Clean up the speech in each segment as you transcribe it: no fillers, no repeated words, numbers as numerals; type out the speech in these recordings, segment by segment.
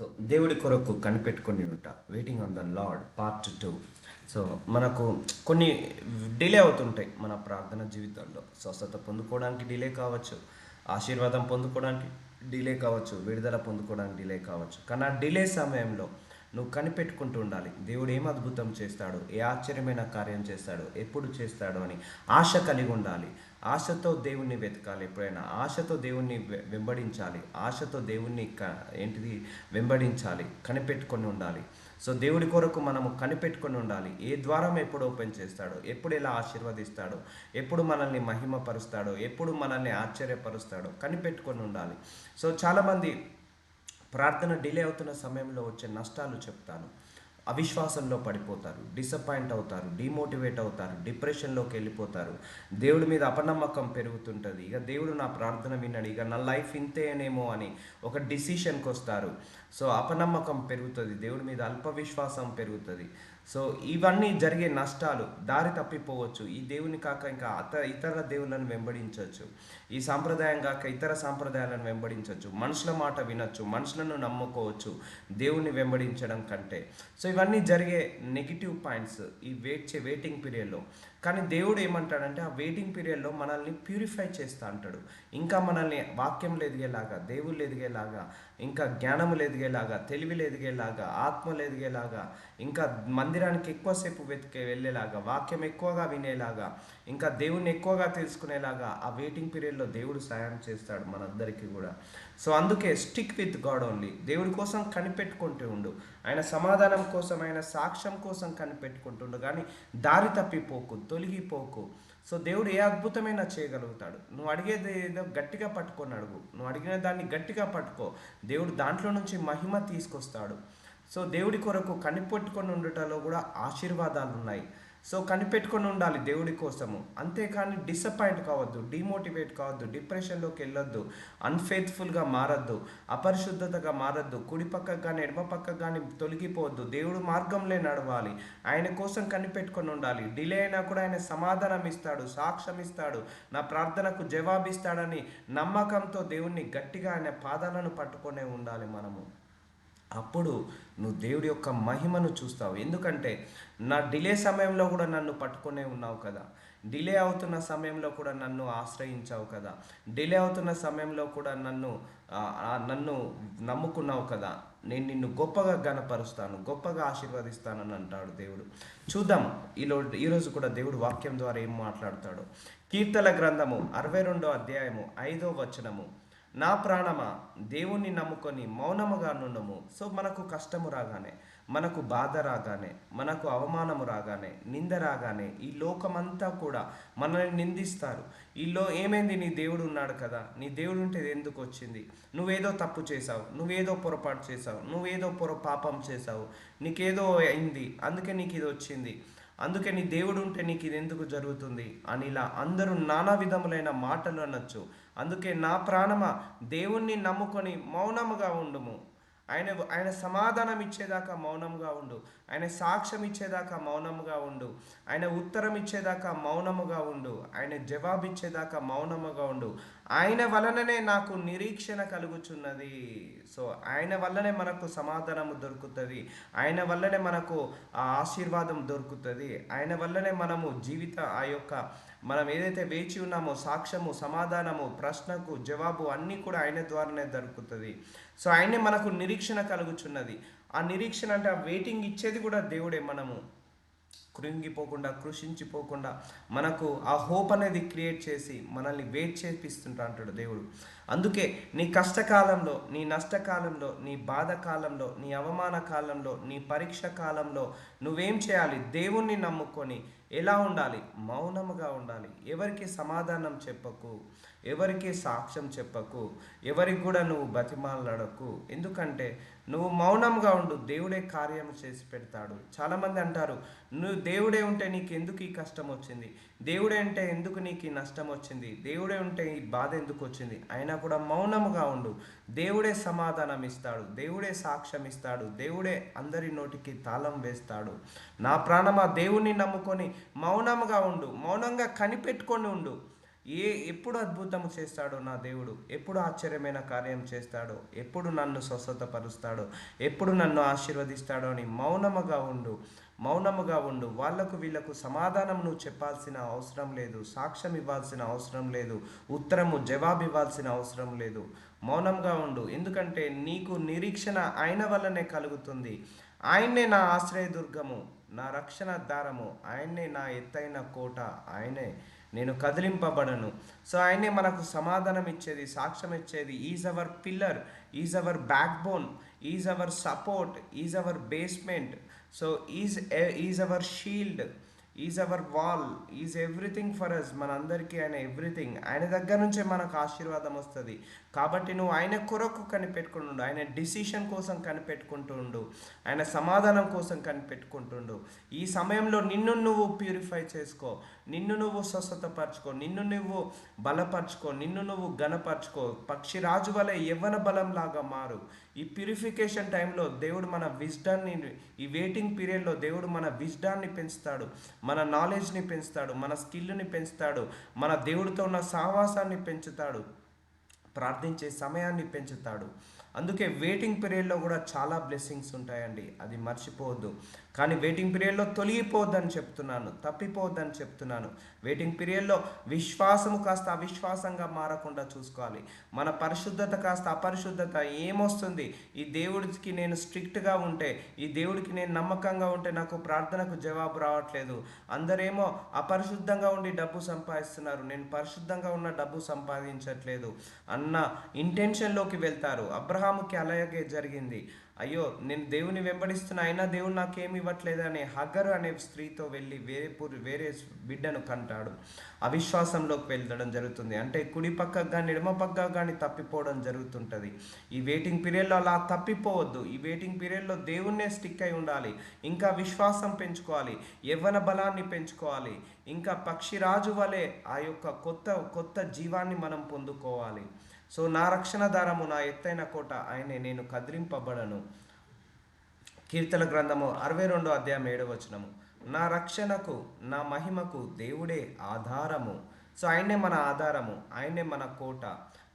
So దేవుడి కొరకు కనిపెట్టుకొని ఉంటా. Waiting on the lord part 2. So మనకు కొన్ని డిలే అవుతుంటాయి మన ప్రార్థన జీవితంలో. స్వస్థత పొందుకోవడానికి డిలే కావచ్చు, ఆశీర్వాదం పొందుకోవడానికి డిలే కావచ్చు, విడుదల పొందుకోవడానికి డిలే కావచ్చు. కానీ ఆ డిలే సమయంలో నువ్వు కనిపెట్టుకుంటూ ఉండాలి. దేవుడు ఏం అద్భుతం చేస్తాడు, ఏ ఆశ్చర్యమైన కార్యం చేస్తాడు, ఎప్పుడు చేస్తాడు అని ఆశ కలిగి ఉండాలి. ఆశతో దేవుణ్ణి వెతకాలి. ఎప్పుడైనా ఆశతో దేవుణ్ణి వెంబడించాలి. ఆశతో దేవుణ్ణి ఏంటిది వెంబడించాలి, కనిపెట్టుకొని ఉండాలి. సో దేవుడి కొరకు మనము కనిపెట్టుకొని ఉండాలి. ఏ ద్వారం ఎప్పుడు ఓపెన్ చేస్తాడో, ఎప్పుడు ఎలా ఆశీర్వదిస్తాడో, ఎప్పుడు మనల్ని మహిమపరుస్తాడో, ఎప్పుడు మనల్ని ఆశ్చర్యపరుస్తాడో కనిపెట్టుకొని ఉండాలి. సో చాలామంది ప్రార్థన డిలే అవుతున్న సమయంలో వచ్చే నష్టాలు చెప్తాను. అవిశ్వాసంలో పడిపోతారు, డిసప్పాయింట్ అవుతారు, డిమోటివేట్ అవుతారు, డిప్రెషన్లోకి వెళ్ళిపోతారు. దేవుడి మీద అపనమ్మకం పెరుగుతుంటుంది. ఇక దేవుడు నా ప్రార్థన విన్నాడు, ఇక నా లైఫ్ ఇంతేనేమో అని ఒక డిసిషన్కి వస్తారు. సో అపనమ్మకం పెరుగుతుంది, దేవుడి మీద అల్ప విశ్వాసం పెరుగుతుంది. సో ఇవన్నీ జరిగే నష్టాలు, దారి తప్పిపోవచ్చు. ఈ దేవుని కాక ఇంకా ఇతర దేవుళ్ళను వెంబడించవచ్చు. ఈ సాంప్రదాయం కాక ఇతర సాంప్రదాయాలను వెంబడించవచ్చు. మనుషుల మాట వినొచ్చు, మనుషులను నమ్ముకోవచ్చు దేవుణ్ణి వెంబడించడం కంటే. సో ఇవన్నీ జరిగే నెగిటివ్ పాయింట్స్ ఈ వెయిటింగ్ పీరియడ్లో. కానీ దేవుడు ఏమంటాడంటే ఆ వెయిటింగ్ పీరియడ్లో మనల్ని ప్యూరిఫై చేస్తా అంటాడు. ఇంకా మనల్ని వాక్యంలో ఎదిగేలాగా, దేవుళ్ళు ఎదిగేలాగా, ఇంకా జ్ఞానములు ఎదిగేలాగా, తెలివిలు ఎదిగేలాగా, ఆత్మలు ఎదిగేలాగా, ఇంకా మందిరానికి ఎక్కువసేపు వెళ్ళేలాగా, వాక్యం ఎక్కువగా వినేలాగా, ఇంకా దేవుణ్ణి ఎక్కువగా తెలుసుకునేలాగా ఆ వెయిటింగ్ పీరియడ్లో దేవుడు సాయం చేస్తాడు మనందరికీ కూడా. సో అందుకే స్టిక్ విత్ గాడ్ ఓన్లీ. దేవుడి కోసం కనిపెట్టుకుంటూ ఉండు. ఆయన సమాధానం కోసం, ఆయన సాక్ష్యం కోసం కనిపెట్టుకుంటుండు. కానీ దారి తప్పిపోకు, తొలగిపోకు. సో దేవుడు ఏ అద్భుతమైనా చేయగలుగుతాడు. నువ్వు అడిగేది ఏదో గట్టిగా పట్టుకొని అడుగు. నువ్వు అడిగిన దాన్ని గట్టిగా పట్టుకో. దేవుడు దాంట్లో నుంచి మహిమ తీసుకొస్తాడు. సో దేవుడి కొరకు కనిపెట్టుకొని ఉండటంలో కూడా ఆశీర్వాదాలు ఉన్నాయి. సో కనిపెట్టుకొని ఉండాలి దేవుడి కోసము. అంతేకాని డిసప్పాయింట్ కావద్దు, డిమోటివేట్ కావద్దు, డిప్రెషన్లోకి వెళ్ళొద్దు, అన్ఫెయిత్ఫుల్గా మారద్దు, అపరిశుద్ధతగా మారద్దు, కుడి పక్కకు కానీ ఎడమ పక్కకు కానీ తొలగిపోవద్దు. దేవుడు మార్గంలో నడవాలి. ఆయన కోసం కనిపెట్టుకొని ఉండాలి. డిలే అయినా కూడా ఆయన సమాధానం ఇస్తాడు, సాక్ష్యం ఇస్తాడు, నా ప్రార్థనకు జవాబిస్తాడని నమ్మకంతో దేవుణ్ణి గట్టిగా ఆయన పాదాలను పట్టుకొనే ఉండాలి మనము. అప్పుడు నువ్వు దేవుడి యొక్క మహిమను చూస్తావు. ఎందుకంటే నా డిలే సమయంలో కూడా నన్ను పట్టుకునే ఉన్నావు కదా, డిలే అవుతున్న సమయంలో కూడా నన్ను ఆశ్రయించావు కదా, డిలే అవుతున్న సమయంలో కూడా నన్ను నమ్ముకున్నావు కదా, నేను నిన్ను గొప్పగా గణపరుస్తాను, గొప్పగా ఆశీర్వదిస్తానని అంటాడు దేవుడు. చూద్దాం ఈరోజు కూడా దేవుడు వాక్యం ద్వారా ఏం మాట్లాడతాడో. కీర్తన గ్రంథము 62వ అధ్యాయము 5వ వచనము, నా ప్రాణమా దేవుణ్ణి నమ్ముకొని మౌనముగా నుండము. సో మనకు కష్టము రాగానే, మనకు బాధ రాగానే, మనకు అవమానము రాగానే, నింద రాగానే, ఈ లోకమంతా కూడా మనల్ని నిందిస్తారు. ఈలో ఏమైంది, నీ దేవుడు ఉన్నాడు కదా, నీ దేవుడు ఉంటే ఎందుకు వచ్చింది, నువ్వేదో తప్పు చేసావు, నువ్వేదో పొరపాటు చేసావు, నువ్వేదో పాపం చేసావు, నీకేదో అయింది, అందుకే నీకు ఇది వచ్చింది, అందుకే నీ దేవుడు ఉంటే నీకు ఇది ఎందుకు జరుగుతుంది అని ఇలా అందరూ నానా విధములైన మాటలు అనొచ్చు. అందుకే నా ప్రాణమా దేవుణ్ణి నమ్ముకొని మౌనముగా ఉండుము. ఆయన సమాధానం ఇచ్చేదాకా మౌనంగా ఉండు. ఆయన సాక్ష్యం ఇచ్చేదాకా మౌనముగా ఉండు. ఆయన ఉత్తరం ఇచ్చేదాకా మౌనముగా ఉండు. ఆయన జవాబు ఇచ్చేదాకా మౌనముగా ఉండు. ఆయన వలననే నాకు నిరీక్షణ కలుగుచున్నది. సో ఆయన వల్లనే మనకు సమాధానము దొరుకుతుంది. ఆయన వల్లనే మనకు ఆ ఆశీర్వాదం దొరుకుతుంది. ఆయన వల్లనే మనము మనం ఏదైతే వేచి ఉన్నామో సాక్ష్యము, సమాధానము, ప్రశ్నకు జవాబు అన్నీ కూడా ఆయన ద్వారానే దొరుకుతుంది. సో ఆయనే మనకు నిరీక్షణ కలుగుచున్నది. ఆ నిరీక్షణ అంటే ఆ వెయిటింగ్ ఇచ్చేది కూడా దేవుడే. మనము కృంగిపోకుండా, కృషించిపోకుండా మనకు ఆ హోప్ అనేది క్రియేట్ చేసి మనల్ని వెయిట్ చేపిస్తుంటా అంటాడు దేవుడు. అందుకే నీ కష్టకాలంలో, నీ నష్టకాలంలో, నీ బాధ కాలంలో, నీ అవమాన కాలంలో, నీ పరీక్ష కాలంలో నువ్వేం చేయాలి? దేవుణ్ణి నమ్ముకొని ఎలా ఉండాలి? మౌనముగా ఉండాలి. ఎవరికి సమాధానం చెప్పకు, ఎవరికి సాక్ష్యం చెప్పకు, ఎవరికి కూడా నువ్వు బతిమాలాడకు. ఎందుకంటే నువ్వు మౌనంగా ఉండు, దేవుడే కార్యం చేసి పెడతాడు. చాలామంది అంటారు, నువ్వు దేవుడే ఉంటే నీకు ఎందుకు ఈ కష్టం వచ్చింది, దేవుడే ఉంటే ఎందుకు నీకు ఈ నష్టం వచ్చింది, దేవుడే ఉంటే ఈ బాధ ఎందుకు వచ్చింది. అయినా కూడా మౌనముగా ఉండు. దేవుడే సమాధానం ఇస్తాడు, దేవుడే సాక్ష్యం ఇస్తాడు, దేవుడే అందరి నోటికి తాళం వేస్తాడు. నా ప్రాణమా దేవుణ్ణి నమ్ముకొని మౌనంగా ఉండు, మౌనంగా కనిపెట్టుకొని ఉండు. ఎప్పుడు అద్భుతం చేస్తాడో నా దేవుడు, ఎప్పుడు ఆశ్చర్యమైన కార్యం చేస్తాడో, ఎప్పుడు నన్ను స్వస్థతపరుస్తాడో, ఎప్పుడు నన్ను ఆశీర్వదిస్తాడో అని మౌనముగా ఉండు. మౌనముగా ఉండు. వాళ్ళకు వీళ్ళకు సమాధానం నువ్వు చెప్పాల్సిన అవసరం లేదు, సాక్ష్యం ఇవ్వాల్సిన అవసరం లేదు, జవాబు ఇవ్వాల్సిన అవసరం లేదు. మౌనంగా ఉండు. ఎందుకంటే నీకు నిరీక్షణ ఆయన వల్లనే కలుగుతుంది. ఆయన్నే నా ఆశ్రయదుర్గము, నా రక్షణ దారము, ఆయన్నే నా ఎత్తైన కోట, ఆయనే నేను కదిలింపబడను. సో ఆయనే మనకు సమాధానం ఇచ్చేది, సాక్ష్యం ఇచ్చేది. Is our pillar, is our backbone, is our support, is our basement. So is our shield, is our wall, is everything for us. మనందరికీ ఆయన ఎవ్రీథింగ్. ఆయన దగ్గర నుంచే మనకు ఆశీర్వాదం వస్తుంది. కాబట్టి నువ్వు ఆయన కొరకు కనిపెట్టుకుంటుండు, ఆయన డిసిషన్ కోసం కనిపెట్టుకుంటుండు, ఆయన సమాధానం కోసం కనిపెట్టుకుంటుండు. ఈ సమయంలో నిన్ను నువ్వు ప్యూరిఫై చేసుకో, నిన్ను నువ్వు స్వస్థతపరచుకో, నిన్ను నువ్వు బలపరచుకో, నిన్ను నువ్వు ఘనపరచుకో. పక్షిరాజు వలె యవ్వన బలంలాగా మారు. ఈ ప్యూరిఫికేషన్ టైంలో దేవుడు మన విజ్డాన్ని, ఈ వెయిటింగ్ పీరియడ్లో దేవుడు మన విజ్డాన్ని పెంచుతాడు, మన నాలెడ్జ్ని పెంచుతాడు, మన స్కిల్ని పెంచుతాడు, మన దేవుడితో ఉన్న సహవాసాన్ని పెంచుతాడు, ప్రార్థించే సమయాన్ని పెంచుతాడు. అందుకే వెయిటింగ్ పీరియడ్లో కూడా చాలా బ్లెస్సింగ్స్ ఉంటాయండి, అది మర్చిపోవద్దు. కానీ వెయిటింగ్ పీరియడ్లో తొలగిపోవద్దని చెప్తున్నాను, తప్పిపోవద్దని చెప్తున్నాను. వెయిటింగ్ పీరియడ్లో విశ్వాసము కాస్త అవిశ్వాసంగా మారకుండా చూసుకోవాలి. మన పరిశుద్ధత కాస్త అపరిశుద్ధత ఏమొస్తుంది? ఈ దేవుడికి నేను స్ట్రిక్ట్గా ఉంటే, ఈ దేవుడికి నేను నమ్మకంగా ఉంటే నాకు ప్రార్థనకు జవాబు రావట్లేదు. అందరేమో అపరిశుద్ధంగా ఉండి డబ్బు సంపాదిస్తున్నారు, నేను పరిశుద్ధంగా ఉన్న డబ్బు సంపాదించట్లేదు అన్న ఇంటెన్షన్లోకి వెళ్తారు. అబ్రహాముకి అలాగే జరిగింది. అయ్యో నేను దేవుని వెంబడిస్తున్నా, అయినా దేవుడు నాకేమి ఇవ్వట్లేదు అనే హగరు అనే స్త్రీతో వెళ్ళి వేరే బిడ్డను కంటాడు. అవిశ్వాసంలోకి వెళ్ళడం జరుగుతుంది. అంటే కుడి పక్కకు కానీ ఎడమ పక్కకు కానీ తప్పిపోవడం జరుగుతుంటుంది. ఈ వెయిటింగ్ పీరియడ్లో అలా తప్పిపోవద్దు. ఈ వెయిటింగ్ పీరియడ్లో దేవుణ్ణే స్టిక్ అయి ఉండాలి. ఇంకా విశ్వాసం పెంచుకోవాలి, యవ్వన బలాన్ని పెంచుకోవాలి, ఇంకా పక్షిరాజు వలె ఆ యొక్క కొత్త జీవాన్ని మనం పొందుకోవాలి. సో నా రక్షణ దారము, నా ఎత్తైన కోట, ఆయనే నేను కదిలింపబడను. కీర్తన గ్రంథము 62:7. నా రక్షణకు, నా మహిమకు దేవుడే ఆధారము. సో ఆయనే మన ఆధారము, ఆయనే మన కోట,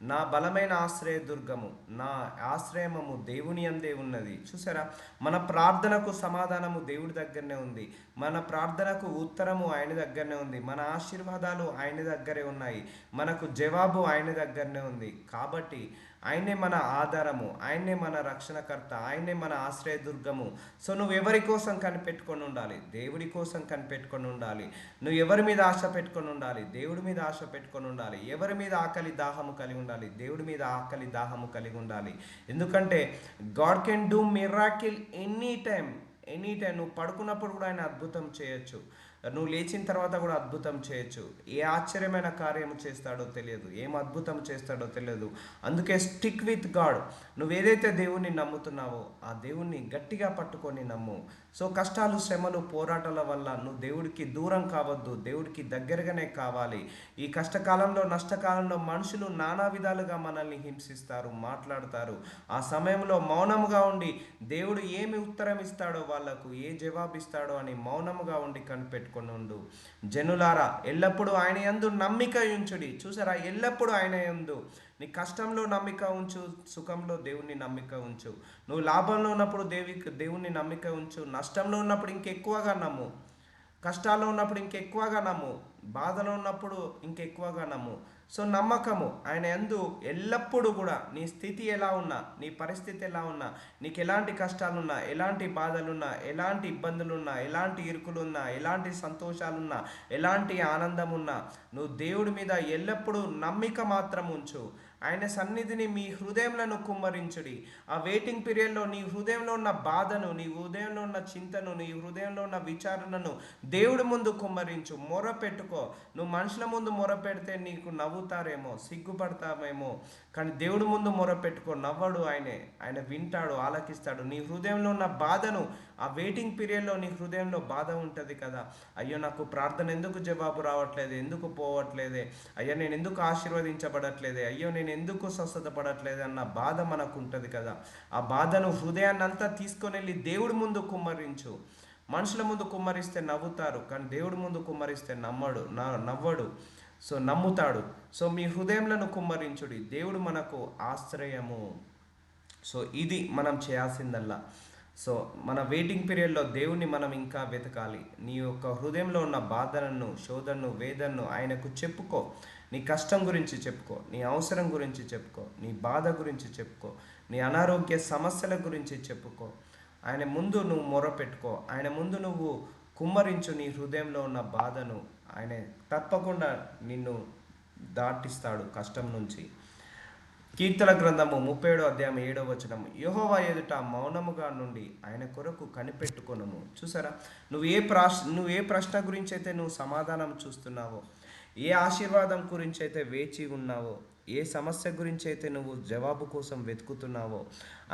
నా బలమైన ఆశ్రయదుర్గము, నా ఆశ్రయము దేవుని అందే ఉన్నది. చూసారా, మన ప్రార్థనకు సమాధానము దేవుడి దగ్గరనే ఉంది, మన ప్రార్థనకు ఉత్తరము ఆయన దగ్గరనే ఉంది, మన ఆశీర్వాదాలు ఆయన దగ్గరే ఉన్నాయి, మనకు జవాబు ఆయన దగ్గరనే ఉంది. కాబట్టి ఆయనే మన ఆధారము, ఆయనే మన రక్షణకర్త, ఆయనే మన ఆశ్రయదుర్గము. సో నువ్వు ఎవరి కోసం కనిపెట్టుకొని ఉండాలి? దేవుడి కోసం కనిపెట్టుకొని ఉండాలి. నువ్వు ఎవరి మీద ఆశ పెట్టుకొని ఉండాలి? దేవుడి మీద ఆశ పెట్టుకొని ఉండాలి. ఎవరి మీద ఆకలి దాహము కలిగి ఉండాలి? దేవుడి మీద ఆకలి దాహము కలిగి ఉండాలి. ఎందుకంటే God can do miracle any time. నువ్వు పడుకున్నప్పుడు కూడా ఆయన అద్భుతం చేయొచ్చు, నువ్వు లేచిన తర్వాత కూడా అద్భుతం చేయొచ్చు. ఏ ఆశ్చర్యమైన కార్యం చేస్తాడో తెలియదు, ఏం అద్భుతం చేస్తాడో తెలియదు. అందుకే స్టిక్ విత్ గాడ్. నువ్వు ఏదైతే దేవుణ్ణి నమ్ముతున్నావో ఆ దేవుణ్ణి గట్టిగా పట్టుకొని నమ్ము. సో కష్టాలు, శ్రమలు, పోరాటాల వల్ల నువ్వు దేవుడికి దూరం కావద్దు, దేవుడికి దగ్గరగానే కావాలి. ఈ కష్టకాలంలో, నష్టకాలంలో మనుషులు నానా విధాలుగా మనల్ని హింసిస్తారు, మాట్లాడతారు. ఆ సమయంలో మౌనముగా ఉండి దేవుడు ఏమి ఉత్తరం ఇస్తాడో, వాళ్ళకు ఏ జవాబు ఇస్తాడో అని మౌనముగా ఉండి కనిపెట్టుకో. జనులారా ఎల్లప్పుడూ ఆయన యందు నమ్మిక ఉంచుడి. చూసారా, ఎల్లప్పుడూ ఆయన యందు. నీ కష్టంలో నమ్మిక ఉంచు, సుఖంలో దేవుణ్ణి నమ్మిక ఉంచు. నువ్వు లాభంలో ఉన్నప్పుడు దేవుణ్ణి నమ్మిక ఉంచు, నష్టంలో ఉన్నప్పుడు ఇంకెక్కువగా నమ్ము, కష్టాల్లో ఉన్నప్పుడు ఇంకెక్కువగా నమ్ము, బాధలో ఉన్నప్పుడు ఇంకెక్కువగా నమ్ము. సో నమ్మకము ఆయన యందు ఎల్లప్పుడూ కూడా. నీ స్థితి ఎలా ఉన్నా, నీ పరిస్థితి ఎలా ఉన్నా, నీకు ఎలాంటి కష్టాలున్నా, ఎలాంటి బాధలున్నా, ఎలాంటి ఇబ్బందులున్నా, ఎలాంటి ఇరుకులున్నా, ఎలాంటి సంతోషాలున్నా, ఎలాంటి ఆనందం ఉన్నా, నువ్వు దేవుడి మీద ఎల్లప్పుడూ నమ్మిక మాత్రం ఉంచు. ఆయన సన్నిధిని మీ హృదయంలో కుమ్మరించుడి. ఆ వెయిటింగ్ పీరియడ్లో నీ హృదయంలో ఉన్న బాధను, నీ హృదయంలో ఉన్న చింతను, నీ హృదయంలో ఉన్న విచారణను దేవుడి ముందు కుమ్మరించు, మొర పెట్టుకో. నువ్వు మనుషుల ముందు మొర పెడితే నీకు నవ్వుతారేమో, సిగ్గుపడతామేమో, కానీ దేవుడి ముందు మొర పెట్టుకో. నవ్వడు ఆయన వింటాడు, ఆలకిస్తాడు. నీ హృదయంలో ఉన్న బాధను, ఆ వెయిటింగ్ పీరియడ్లో నీ హృదయంలో బాధ ఉంటుంది కదా, అయ్యో నాకు ప్రార్థన ఎందుకు జవాబు రావట్లేదు, ఎందుకు పోవట్లేదే, అయ్యో నేను ఎందుకు ఆశీర్వదించబడట్లేదే, అయ్యో నేను ఎందుకు స్వస్థత పడట్లేదు అన్న బాధ మనకు ఉంటుంది కదా. ఆ బాధను, హృదయాన్ని అంతా తీసుకొని వెళ్ళి దేవుడి ముందు కుమ్మరించు. మనుషుల ముందు కుమ్మరిస్తే నవ్వుతారు, కానీ దేవుడి ముందు కుమ్మరిస్తే నవ్వడు. సో నమ్ముతాడు. సో మీ హృదయంలను కుమ్మరించుడి, దేవుడు మనకు ఆశ్రయము. సో ఇది మనం చేయాల్సిందల్లా. సో మన వెయిటింగ్ పీరియడ్లో దేవుణ్ణి మనం ఇంకా వెతకాలి. నీ యొక్క హృదయంలో ఉన్న బాధలను, శోధనను, వేదనను ఆయనకు చెప్పుకో. నీ కష్టం గురించి చెప్పుకో, నీ అవసరం గురించి చెప్పుకో, నీ బాధ గురించి చెప్పుకో, నీ అనారోగ్య సమస్యల గురించి చెప్పుకో. ఆయన ముందు నువ్వు మొరపెట్టుకో, ఆయన ముందు నువ్వు కుమ్మరించు నీ హృదయంలో ఉన్న బాధను. ఆయన తప్పకుండా నిన్ను దాటిస్తాడు కష్టం నుంచి. కీర్తన గ్రంథము 37 అధ్యాయం 7 వచనం, యెహోవా ఎదుట మౌనముగా నుండి ఆయన కొరకు కనిపెట్టుకొనుము. చూసారా, నువ్వు ఏ ప్రశ్న గురించి అయితే నువ్వు సమాధానం చూస్తున్నావో, ఏ ఆశీర్వాదం గురించి అయితే వేచి ఉన్నావో, ఏ సమస్య గురించి అయితే నువ్వు జవాబు కోసం వెతుకుతున్నావో,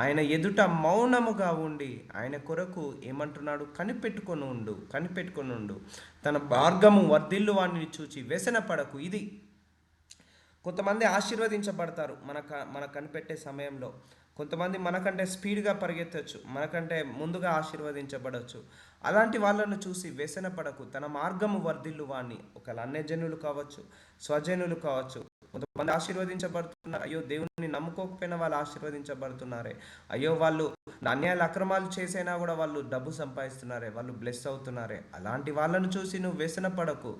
ఆయన ఎదుట మౌనముగా ఉండి ఆయన కొరకు ఏమంటున్నాడు, కనిపెట్టుకొని ఉండు. తన మార్గము వర్ధిల్లు వాణ్ణి చూచి వ్యసన పడకు. ఇది కొంతమంది ఆశీర్వదించబడతారు మనకు కనిపెట్టే సమయంలో. కొంతమంది మనకంటే స్పీడ్గా పరిగెత్తచ్చు, మనకంటే ముందుగా ఆశీర్వదించబడవచ్చు. అలాంటి వాళ్ళను చూసి వ్యసన పడకు. తన మార్గము వర్ధిల్లు వాణ్ణి, ఒకవేళ అన్యజనులు కావచ్చు, స్వజనులు కావచ్చు. కొంతమంది ఆశీర్వదించబడుతున్నారు, అయ్యో దేవుని నమ్ముకోకపోయినా వాళ్ళు ఆశీర్వదించబడుతున్నారే, అయ్యో వాళ్ళు అన్యాయాలు అక్రమాలు చేసైనా కూడా వాళ్ళు డబ్బు సంపాదిస్తున్నారే, వాళ్ళు బ్లెస్ అవుతున్నారే. అలాంటి వాళ్ళను చూసి నువ్వు వ్యసన పడకు.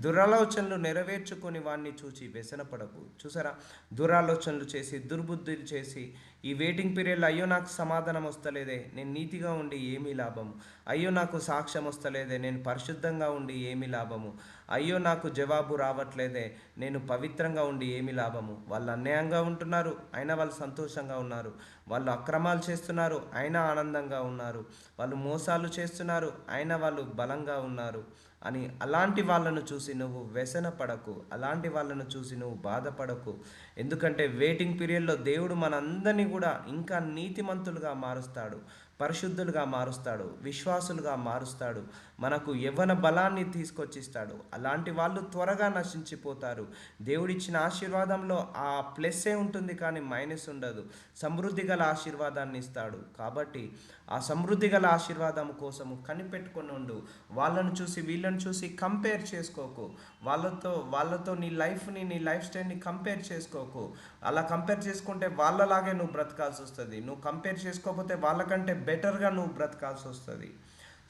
దురాలోచనలు నెరవేర్చుకొని వాడిని చూసి వ్యసన పడకు. చూసారా, దురాలోచనలు చేసి, దుర్బుద్ధులు చేసి, ఈ వెయిటింగ్ పీరియడ్లో అయ్యో నాకు సమాధానం వస్తలేదే, నేను నీతిగా ఉండి ఏమీ లాభము, అయ్యో నాకు సాక్ష్యం వస్తలేదే, నేను పరిశుద్ధంగా ఉండి ఏమీ లాభము, అయ్యో నాకు జవాబు రావట్లేదే, నేను పవిత్రంగా ఉండి ఏమి లాభము. వాళ్ళు అన్యాయంగా ఉంటున్నారు, అయినా వాళ్ళు సంతోషంగా ఉన్నారు. వాళ్ళు అక్రమాలు చేస్తున్నారు, అయినా ఆనందంగా ఉన్నారు. వాళ్ళు మోసాలు చేస్తున్నారు, అయినా వాళ్ళు బలంగా ఉన్నారు అని అలాంటి వాళ్ళను చూసి నువ్వు వ్యసన పడకు. అలాంటి వాళ్ళను చూసి నువ్వు బాధపడకు. ఎందుకంటే వెయిటింగ్ పీరియడ్లో దేవుడు మనందరినీ కూడా ఇంకా నీతిమంతులుగా మారుస్తాడు, పరిశుద్ధులుగా మారుస్తాడు, విశ్వాసులుగా మారుస్తాడు, మనకు యవ్వన బలాన్ని తీసుకొచ్చిస్తాడు. అలాంటి వాళ్ళు త్వరగా నశించిపోతారు. దేవుడిచ్చిన ఆశీర్వాదంలో ఆ ప్లస్సే ఉంటుంది కానీ మైనస్ ఉండదు. సమృద్ధి గల ఆశీర్వాదాన్ని ఇస్తాడు. కాబట్టి ఆ సమృద్ధి గల ఆశీర్వాదం కోసము కనిపెట్టుకొని ఉండు. వాళ్ళను చూసి వీళ్ళని చూసి కంపేర్ చేసుకోకు. వాళ్ళతో నీ లైఫ్ స్టైల్ని కంపేర్ చేసుకోకు. అలా కంపేర్ చేసుకుంటే వాళ్ళలాగే నువ్వు బ్రతకాల్సి వస్తుంది. నువ్వు కంపేర్ చేసుకోకపోతే వాళ్ళకంటే బెటర్గా నువ్వు బ్రతకాల్సి వస్తుంది.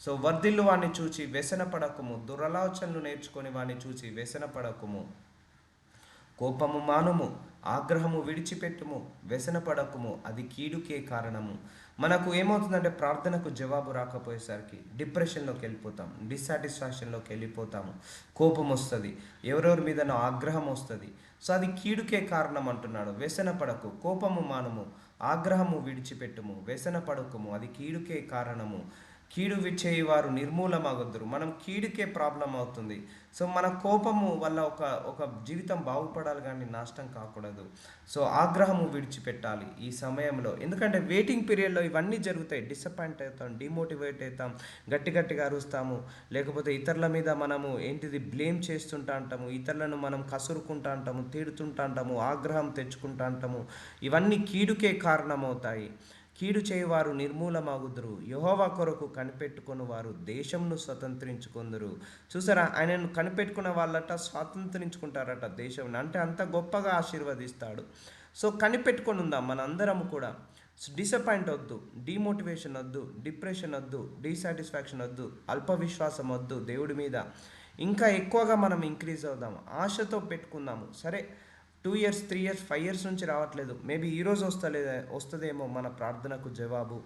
సో వర్ధిల్లు వాడిని చూచి వ్యసన పడకుము, దురాలోచనలు నేర్చుకొని వాడిని చూచి వ్యసన పడకుము. కోపము మానుము, ఆగ్రహము విడిచిపెట్టుము, వ్యసన పడకుము, అది కీడుకే కారణము. మనకు ఏమవుతుందంటే ప్రార్థనకు జవాబు రాకపోయేసరికి డిప్రెషన్లోకి వెళ్ళిపోతాం, డిస్సాటిస్ఫాక్షన్లోకి వెళ్ళిపోతాము, కోపం వస్తుంది, ఎవరెవరి మీదనో ఆగ్రహం వస్తుంది. సో అది కీడుకే కారణం అంటున్నాడు. వ్యసన పడకు, కోపము మానుము, ఆగ్రహము విడిచిపెట్టుము, వ్యసన పడకుము, అది కీడుకే కారణము. కీడు చేయువారు నిర్మూలమగుదురు. మనం కీడుకే ప్రాబ్లం అవుతుంది. సో మన కోపము వల్ల ఒక జీవితం బాగుపడాలి కానీ నాశనం కాకూడదు. సో ఆగ్రహము విడిచిపెట్టాలి ఈ సమయంలో. ఎందుకంటే వెయిటింగ్ పీరియడ్లో ఇవన్నీ జరుగుతాయి. డిసప్పాయింట్ అవుతాం, డిమోటివేట్ అవుతాం, గట్టిగా అరుస్తాము, లేకపోతే ఇతరుల మీద మనము బ్లేమ్ చేస్తుంటా అంటాము, ఇతరులను మనం కసురుకుంటా అంటాము, తిడుతుంటా అంటాము, ఆగ్రహం తెచ్చుకుంటా అంటాము. ఇవన్నీ కీడుకే కారణమవుతాయి. కీడు చేయవారు నిర్మూలమగుదురు, యెహోవా కొరకు కనిపెట్టుకుని వారు దేశంను స్వతంత్రించుకుందరు. చూసారా, ఆయనను కనిపెట్టుకున్న వాళ్ళట స్వాతంత్రించుకుంటారట దేశం. అంటే అంత గొప్పగా ఆశీర్వదిస్తాడు. సో కనిపెట్టుకొని ఉందాం మనందరం కూడా. డిసప్పాయింట్ వద్దు, డిమోటివేషన్ వద్దు, డిప్రెషన్ వద్దు, డిసాటిస్ఫాక్షన్ వద్దు, అల్పవిశ్వాసం వద్దు. దేవుడి మీద ఇంకా ఎక్కువగా మనం ఇంక్రీజ్ అవుదాము, ఆశతో పెట్టుకుందాము. సరే 2 years 3 years 5 years నుంచి రావట్లేదు, మేబీ ఈరోజు వస్తుందేమో మన ప్రార్థనకు జవాబు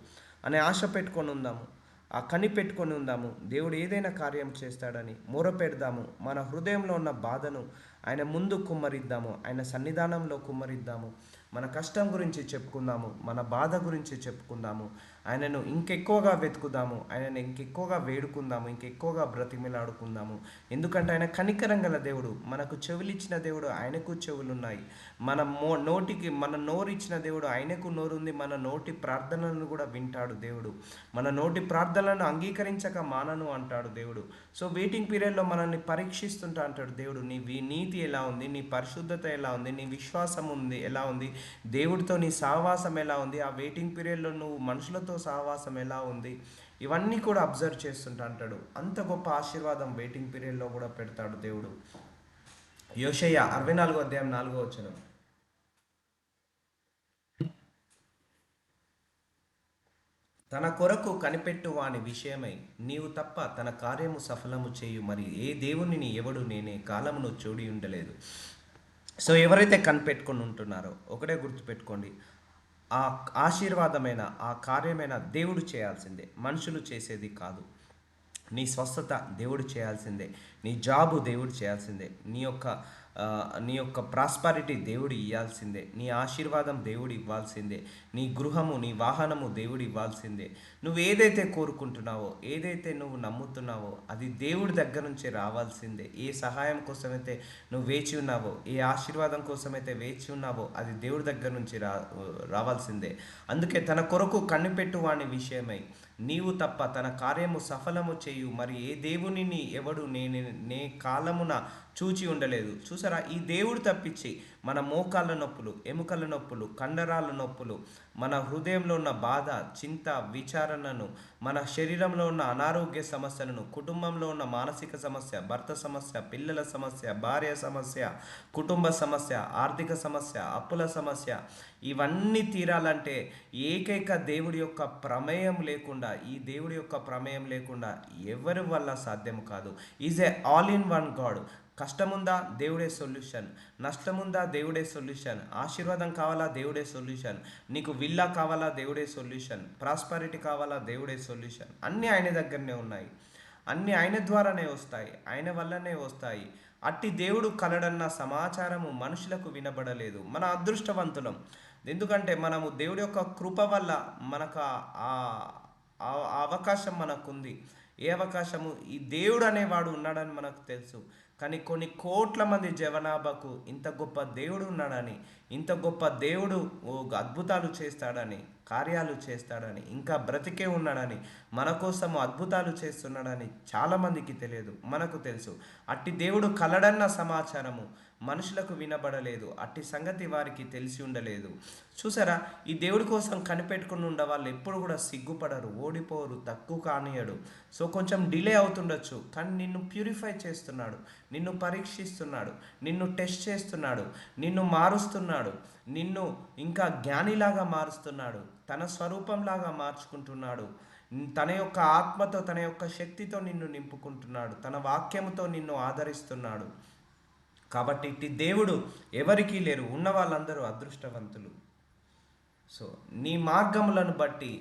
అనే ఆశ పెట్టుకొని ఉందాము, ఆ కని పెట్టుకొని ఉందాము. దేవుడు ఏదైనా కార్యం చేస్తాడని మొరపెడదాము. మన హృదయంలో ఉన్న బాధను ఆయన ముందు కుమ్మరిద్దాము, ఆయన సన్నిధానంలో కుమ్మరిద్దాము. మన కష్టం గురించి చెప్పుకుందాము, మన బాధ గురించి చెప్పుకుందాము. ఆయనను ఇంకెక్కువగా వెతుకుదాము, ఆయనను ఇంకెక్కువగా వేడుకుందాము, ఇంకెక్కువగా బ్రతిమిలాడుకుందాము. ఎందుకంటే ఆయన కనికరం గల దేవుడు, మనకు చెవులిచ్చిన దేవుడు, ఆయనకు చెవులు ఉన్నాయి. మన నోరు ఇచ్చిన దేవుడు, ఆయనకు నోరు ఉంది. మన నోటి ప్రార్థనలను కూడా వింటాడు దేవుడు. మన నోటి ప్రార్థనలను అంగీకరించక మానను అంటాడు దేవుడు. సో వెయిటింగ్ పీరియడ్లో మనల్ని పరీక్షిస్తుంటా అంటాడు దేవుడు. నీ నీతి ఎలా ఉంది, నీ పరిశుద్ధత ఎలా ఉంది, నీ విశ్వాసం ఎలా ఉంది, దేవుడితో నీ సహవాసం ఎలా ఉంది, ఆ వెయిటింగ్ పీరియడ్లో నువ్వు మనుషులతో సహవాసం ఎలా ఉంది, ఇవన్నీ కూడా అబ్జర్వ్ చేస్తుంటా అంటాడు. అంత గొప్ప ఆశీర్వాదం వెయిటింగ్ పీరియడ్లో కూడా పెడతాడు దేవుడు. యోషయ్య 64 అధ్యాయం 4వ వచనం. తన కొరకు కనిపెట్టు వాని విషయమై నీవు తప్ప తన కార్యము సఫలము చేయు మరి ఏ దేవునిని ఎవడు నేనే కాలమును చూడి ఉండలేదు. సో ఎవరైతే కనిపెట్టుకొని ఉంటున్నారో ఒకటే గుర్తుపెట్టుకోండి, ఆ ఆశీర్వాదమైన ఆ కార్యమైన దేవుడు చేయాల్సిందే, మనుషులు చేసేది కాదు. నీ స్వస్థత దేవుడు చేయాల్సిందే, నీ జాబు దేవుడు చేయాల్సిందే, నీ యొక్క ప్రాస్పారిటీ దేవుడు ఇవ్వాల్సిందే, నీ ఆశీర్వాదం దేవుడు ఇవ్వాల్సిందే, నీ గృహము నీ వాహనము దేవుడు ఇవ్వాల్సిందే. నువ్వు ఏదైతే కోరుకుంటున్నావో, ఏదైతే నువ్వు నమ్ముతున్నావో అది దేవుడి దగ్గర నుంచి రావాల్సిందే. ఏ సహాయం కోసమైతే నువ్వు వేచి ఉన్నావో, ఏ ఆశీర్వాదం కోసమైతే వేచి ఉన్నావో అది దేవుడి దగ్గర నుంచి రావాల్సిందే. అందుకే తన కొరకు కనిపెట్టు వాని విషయమై నీవు తప్ప తన కార్యము సఫలము చేయు మరి ఏ దేవునిని ఎవడు నే కాలమున చూచి ఉండలేదు. చూసారా, ఈ దేవుడు తప్పించి మన మోకాళ్ళ నొప్పులు, ఎముకల నొప్పులు, కండరాల నొప్పులు, మన హృదయంలో ఉన్న బాధ, చింత, విచారణను, మన శరీరంలో ఉన్న అనారోగ్య సమస్యలను, కుటుంబంలో ఉన్న మానసిక సమస్య, భర్త సమస్య, పిల్లల సమస్య, భార్య సమస్య, కుటుంబ సమస్య, ఆర్థిక సమస్య, అప్పుల సమస్య, ఇవన్నీ తీరాలంటే ఏకైక దేవుడి యొక్క ప్రమేయం లేకుండా, ఈ దేవుడి యొక్క ప్రమేయం లేకుండా ఎవరి వల్ల సాధ్యం కాదు. Is a all in one God. కష్టముందా, దేవుడే సొల్యూషన్. నష్టముందా, దేవుడే సొల్యూషన్. ఆశీర్వాదం కావాలా, దేవుడే సొల్యూషన్. నీకు విల్లా కావాలా, దేవుడే సొల్యూషన్. ప్రాస్పరిటీ కావాలా, దేవుడే సొల్యూషన్. అన్నీ ఆయన దగ్గరనే ఉన్నాయి, అన్నీ ఆయన ద్వారానే వస్తాయి, ఆయన వల్లనే వస్తాయి. అట్టి దేవుడు కలడన్న సమాచారము మనుషులకు వినబడలేదు. మన అదృష్టవంతులం, ఎందుకంటే మనము దేవుడి యొక్క కృప వల్ల మనకు ఆ ఆ అవకాశం మనకుంది. ఏ అవకాశము? ఈ దేవుడు అనేవాడు ఉన్నాడని మనకు తెలుసు, కానీ కొన్ని కోట్ల మంది జనాభాకు ఇంత గొప్ప దేవుడు ఉన్నాడని, ఇంత గొప్ప దేవుడు అద్భుతాలు చేస్తాడని, కార్యాలు చేస్తాడని, ఇంకా బ్రతికే ఉన్నాడని, మన కోసము అద్భుతాలు చేస్తున్నాడని చాలామందికి తెలియదు, మనకు తెలుసు. అట్టి దేవుడు కలడన్న సమాచారము మనుషులకు వినబడలేదు, అట్టి సంగతి వారికి తెలిసి ఉండలేదు. చూసారా, ఈ దేవుడి కోసం కనిపెట్టుకుని ఉండే వాళ్ళు ఎప్పుడు కూడా సిగ్గుపడరు, ఓడిపోరు, తక్కువ కానియడు. సో కొంచెం డిలే అవుతుండొచ్చు, కానీ నిన్ను ప్యూరిఫై చేస్తున్నాడు, నిన్ను పరీక్షిస్తున్నాడు, నిన్ను టెస్ట్ చేస్తున్నాడు, నిన్ను మారుస్తున్నాడు, నిన్ను ఇంకా జ్ఞానిలాగా మారుస్తున్నాడు, తన స్వరూపంలాగా మార్చుకుంటున్నాడు. తన యొక్క ఆత్మతో, తన యొక్క శక్తితో నిన్ను నింపుకుంటున్నాడు, తన వాక్యముతో నిన్ను ఆదరిస్తున్నాడు. కాబట్టి ఇట్టి దేవుడు ఎవరికీ లేరు, ఉన్న వాళ్ళందరూ అదృష్టవంతులు. సో నీ మార్గములను బట్టి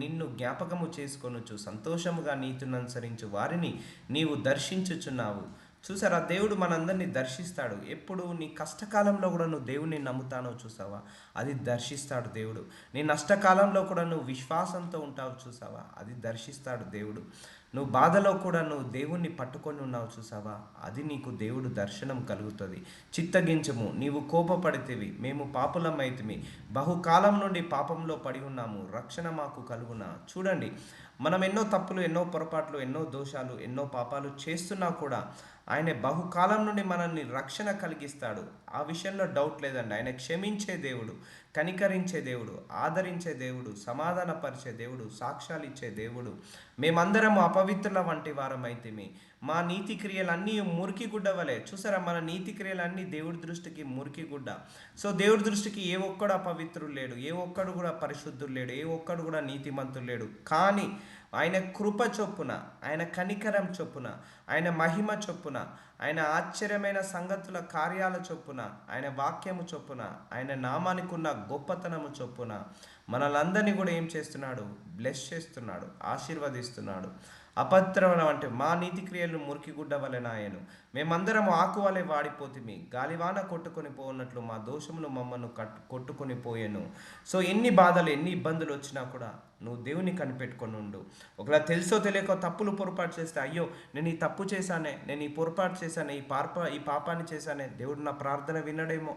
నిన్ను జ్ఞాపకము చేసుకొనుచు సంతోషముగా నీతిని అనుసరించు వారిని నీవు దర్శించుచున్నావు. చూసారా, దేవుడు మనందరినీ దర్శిస్తాడు. ఎప్పుడు నీ కష్టకాలంలో కూడా నువ్వు దేవుడిని నమ్ముతానో చూసావా, అది దర్శిస్తాడు దేవుడు. నీ నష్టకాలంలో కూడా నువ్వు విశ్వాసంతో ఉంటావు చూసావా, అది దర్శిస్తాడు దేవుడు. నువ్వు బాధలో కూడా నువ్వు దేవుణ్ణి పట్టుకొని ఉన్నావు చూసావా, అది నీకు దేవుడు దర్శనం కలుగుతుంది. చిత్తగించము, నీవు కోపపడితేవి, మేము పాపులమైతిమి, బహుకాలం నుండి పాపంలో పడి ఉన్నాము, రక్షణ మాకు కలుగునా. చూడండి, మనం ఎన్నో తప్పులు, ఎన్నో పొరపాట్లు, ఎన్నో దోషాలు, ఎన్నో పాపాలు చేస్తున్నా కూడా ఆయన బహుకాలం నుండి మనల్ని రక్షణ కలిగిస్తాడు. ఆ విషయంలో డౌట్ లేదండి. ఆయన క్షమించే దేవుడు, కనికరించే దేవుడు, ఆదరించే దేవుడు, సమాధానపరిచే దేవుడు, సాక్ష్యాలు ఇచ్చే దేవుడు. మేమందరం అపవిత్రుల వంటి వారమైతిమి, మా నీతి క్రియలన్నీ మురికి గుడ్డ వలె. చూసారా, మన నీతి క్రియలన్నీ దేవుడి దృష్టికి మురికి గుడ్డ. సో దేవుడి దృష్టికి ఏ ఒక్కడు అపవిత్రుడు లేడు, ఏ ఒక్కడు కూడా పరిశుద్ధుడు లేడు, ఏ ఒక్కడు కూడా నీతిమంతుడు లేడు. కానీ ఆయన కృప చొప్పున, ఆయన కనికరం చొప్పున, ఆయన మహిమ చొప్పున, ఆయన ఆశ్చర్యమైన సంగతుల కార్యాల చొప్పున, ఆయన వాక్యము చొప్పున, ఆయన నామానికి ఉన్న గొప్పతనము చొప్పున మనలందరినీ కూడా ఏం చేస్తున్నాడు? బ్లెస్ చేస్తున్నాడు, ఆశీర్వదిస్తున్నాడు. అపత్రవలం అంటే మా నీతి క్రియలను మురికి గుడ్డ వలె నాయను, మేమందరం ఆకు వలె వాడిపోతిమి, గాలివాన కొట్టుకొని పోనట్లు మా దోషములు మమ్మల్ని కొట్టుకొని పోయాను. సో ఎన్ని బాధలు, ఎన్ని ఇబ్బందులు వచ్చినా కూడా నువ్వు దేవుని కనిపెట్టుకొని ఉండు. ఒకవేళ తెలుసో తెలియక తప్పులు పొరపాటు చేస్తే, అయ్యో నేను ఈ తప్పు చేశానే, నేను ఈ పొరపాటు చేశానే, ఈ పాపాన్ని చేశానే, దేవుడు నా ప్రార్థన వినడేమో,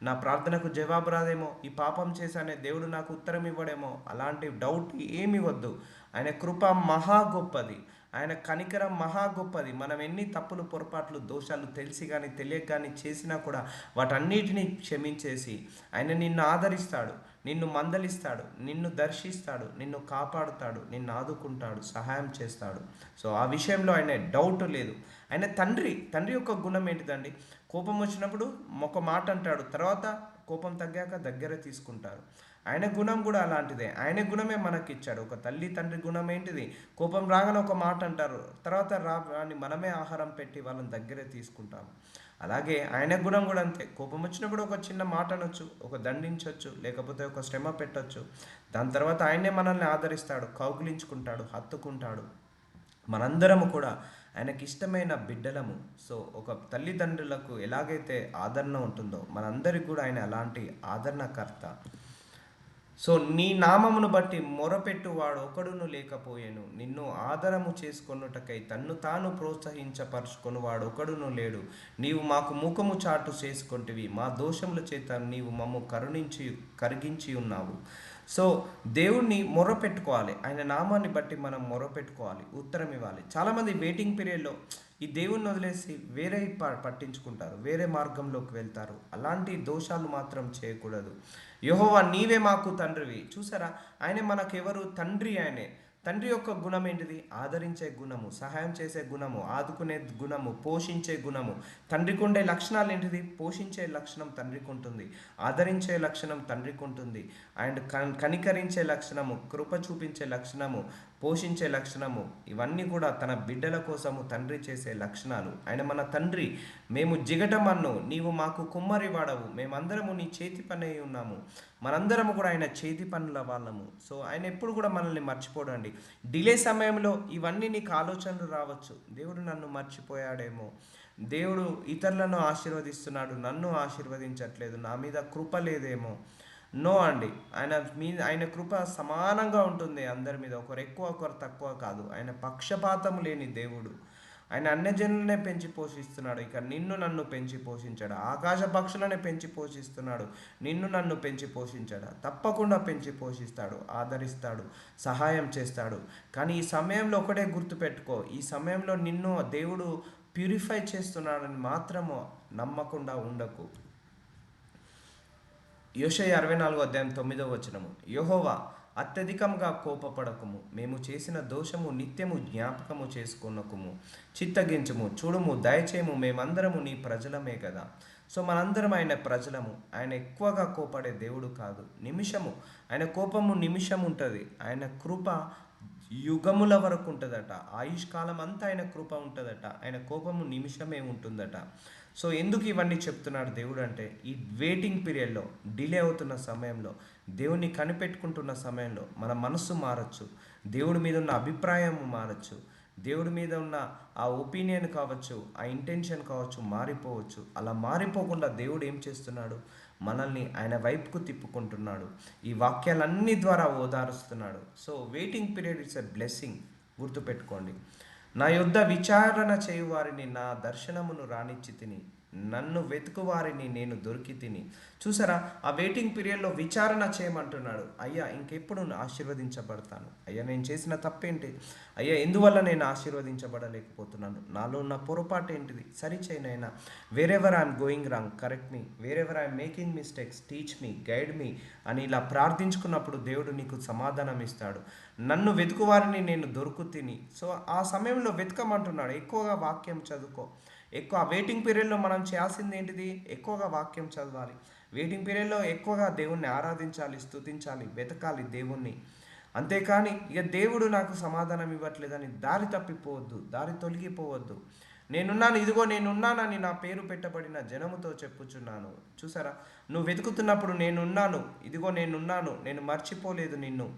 నా ప్రార్థనకు జవాబు రాదేమో, ఈ పాపం చేశానే, దేవుడు నాకు ఉత్తరం ఇవ్వడేమో, అలాంటి డౌట్ ఏమి వద్దు. ఆయన కృప మహా గొప్పది, ఆయన కనికరం మహా గొప్పది. మనం ఎన్ని తప్పులు, పొరపాట్లు, దోషాలు తెలిసి కానీ తెలియక కానీ చేసినా కూడా వాటన్నిటినీ క్షమించేసి ఆయన నిన్ను ఆదరిస్తాడు, నిన్ను మందలిస్తాడు, నిన్ను దర్శిస్తాడు, నిన్ను కాపాడుతాడు, నిన్ను ఆదుకుంటాడు, సహాయం చేస్తాడు. సో ఆ విషయంలో ఆయన డౌట్ లేదు. ఆయన తండ్రి యొక్క గుణం ఏంటిదండి? కోపం వచ్చినప్పుడు ఒక మాట అంటాడు, తర్వాత కోపం తగ్గాక దగ్గర తీసుకుంటారు. ఆయన గుణం కూడా అలాంటిదే. ఆయన గుణమే మనకి ఇచ్చాడు. ఒక తల్లి తండ్రి గుణం ఏంటిది? కోపం రాగానే ఒక మాట అంటారు, తర్వాత అని మనమే ఆహారం పెట్టి వాళ్ళని దగ్గరే తీసుకుంటాము. అలాగే ఆయన గుణం కూడా అంతే. కోపం వచ్చినప్పుడు ఒక చిన్న మాట అనొచ్చు, ఒక దండించవచ్చు, లేకపోతే ఒక శ్రమ పెట్టొచ్చు. దాని తర్వాత ఆయనే మనల్ని ఆదరిస్తాడు, కౌగిలించుకుంటాడు, హత్తుకుంటాడు. మనందరము కూడా ఆయనకి ఇష్టమైన బిడ్డలము. సో ఒక తల్లిదండ్రులకు ఎలాగైతే ఆదరణ ఉంటుందో మనందరికి కూడా ఆయన అలాంటి ఆదరణకర్త. సో నీ నామమును బట్టి మొరపెట్టువాడు ఒకడును లేకపోయెను, నిన్ను ఆదరము చేసుకొనుటకై తన్ను తాను ప్రోత్సహించపరుచుకొనువాడు ఒకడును లేడు. నీవు మాకు ముఖము చాటు చేసుకొంటివి, మా దోషముల చేత నీవు మమ్ము కరిగించి ఉన్నావు. సో దేవుణ్ణి మొరపెట్టుకోవాలి, ఆయన నామాన్ని బట్టి మనం మొరపెట్టుకోవాలి, ఉత్తరం ఇవ్వాలి. చాలామంది వెయిటింగ్ పీరియడ్లో ఈ దేవుణ్ణి వదిలేసి వేరే పట్టించుకుంటారు, వేరే మార్గంలోకి వెళ్తారు. అలాంటి దోషాలు మాత్రం చేయకూడదు. యెహోవా నీవే మాకు తండ్రివి. చూసారా, ఆయన మనకెవరు? తండ్రి. ఆయనే. తండ్రి యొక్క గుణం ఏంటిది? ఆదరించే గుణము, సహాయం చేసే గుణము, ఆదుకునే గుణము, పోషించే గుణము. తండ్రికి ఉండే లక్షణాలు ఏంటిది? పోషించే లక్షణం తండ్రికి ఉంటుంది, ఆదరించే లక్షణం తండ్రికి ఉంటుంది, అండ్ కనికరించే లక్షణము, కృప చూపించే లక్షణము, పోషించే లక్షణము. ఇవన్నీ కూడా తన బిడ్డల కోసము తండ్రి చేసే లక్షణాలు. ఆయన మన తండ్రి. మేము జిగటమన్ను, నీవు మాకు కుమ్మరి వాడవు, మేమందరము నీ చేతి పని అయి ఉన్నాము. మనందరము కూడా ఆయన చేతి పనుల వాళ్ళము. సో ఆయన ఎప్పుడు కూడా మనల్ని మర్చిపోడండి. డిలే సమయంలో ఇవన్నీ నీకు ఆలోచనలు రావచ్చు, దేవుడు నన్ను మర్చిపోయాడేమో, దేవుడు ఇతరులను ఆశీర్వదిస్తున్నాడు, నన్ను ఆశీర్వదించట్లేదు, నా మీద కృప లేదేమో. నో అండి, ఆయన కృప సమానంగా ఉంటుంది అందరి మీద, ఒకరు ఎక్కువ ఒకరు తక్కువ కాదు. ఆయన పక్షపాతం లేని దేవుడు. ఆయన అన్యజనులనే పెంచి పోషిస్తున్నాడు, ఇక నిన్ను నన్ను పెంచి పోషించాడు. ఆకాశ పక్షులనే పెంచి పోషిస్తున్నాడు, నిన్ను నన్ను పెంచి పోషించాడు. తప్పకుండా పెంచి పోషిస్తాడు, ఆదరిస్తాడు, సహాయం చేస్తాడు. కానీ ఈ సమయంలో ఒకటే గుర్తుపెట్టుకో, ఈ సమయంలో నిన్ను దేవుడు ప్యూరిఫై చేస్తున్నాడని మాత్రము నమ్మకుండా ఉండకు. యోషయ 44:9 యెహోవా అత్యధికంగా కోపపడకుము, మేము చేసిన దోషము నిత్యము జ్ఞాపకము చేసుకొనకుము, చిత్తగించుము, చూడుము, దయచేయము, మేమందరము నీ ప్రజలమే కదా. సో మనందరం ఆయన ప్రజలము. ఆయన ఎక్కువగా కోపడే దేవుడు కాదు. నిమిషము, ఆయన కోపము నిమిషం ఉంటుంది, ఆయన కృప యుగముల వరకు ఉంటుందట. ఆయుష్కాలం అంతా ఆయన కృప ఉంటుందట, ఆయన కోపము నిమిషమే ఉంటుందట. సో ఎందుకు ఇవన్నీ చెప్తున్నాడు దేవుడు అంటే, ఈ వెయిటింగ్ పీరియడ్లో, డిలే అవుతున్న సమయంలో, దేవుణ్ణి కనిపెట్టుకుంటున్న సమయంలో మన మనస్సు మారచ్చు, దేవుడి మీద ఉన్న అభిప్రాయం మారచ్చు, దేవుడి మీద ఉన్న ఆ ఒపీనియన్ కావచ్చు, ఆ ఇంటెన్షన్ కావచ్చు మారిపోవచ్చు. అలా మారిపోకుండా దేవుడు ఏం చేస్తున్నాడు? మనల్ని ఆయన వైపుకు తిప్పుకుంటున్నాడు, ఈ వాక్యాలన్నీ ద్వారా ఓదారుస్తున్నాడు. So waiting period it's a blessing, గుర్తుపెట్టుకోండి. నా యొద్ద విచారణ చేయు వారిని నా దర్శనమును రానిచ్చి తిని, నన్ను వెతుకు వారిని నేను దొరికి తిని. చూసారా, ఆ వెయిటింగ్ పీరియడ్లో విచారణ చేయమంటున్నాడు. అయ్యా ఇంకెప్పుడు ఆశీర్వదించబడతాను? అయ్యా నేను చేసిన తప్పేంటి? అయ్యా ఎందువల్ల నేను ఆశీర్వదించబడలేకపోతున్నాను? నాలో ఉన్న పొరపాటు ఏంటిది? సరిచేయనైనా. Wherever I'm going wrong, correct me. Wherever I'm making mistakes, teach me, guide me అని ఇలా ప్రార్థించుకున్నప్పుడు దేవుడు నీకు సమాధానం ఇస్తాడు. నన్ను వెతుకువారిని నేను దొరుకు తిని. సో ఆ సమయంలో వెతకమంటున్నాడు. ఎక్కువగా వాక్యం చదువుకో. ఎక్కువ వెయిటింగ్ పీరియడ్లో మనం చేయాల్సింది ఏంటిది? ఎక్కువగా వాక్యం చదవాలి. వెయిటింగ్ పీరియడ్లో ఎక్కువగా దేవుణ్ణి ఆరాధించాలి, స్తుతించాలి, వెతకాలి దేవుణ్ణి. అంతేకాని ఇక దేవుడు నాకు సమాధానం ఇవ్వట్లేదని దారి తప్పిపోవద్దు, దారి తొలగిపోవద్దు. నేనున్నాను, ఇదిగో నేనున్నానని నా పేరు పెట్టబడిన జనముతో చెప్పుచున్నాను. చూసారా, నువ్వు వెతుకుతున్నప్పుడు నేనున్నాను, ఇదిగో నేనున్నాను, నేను మర్చిపోలేదు నిన్ను,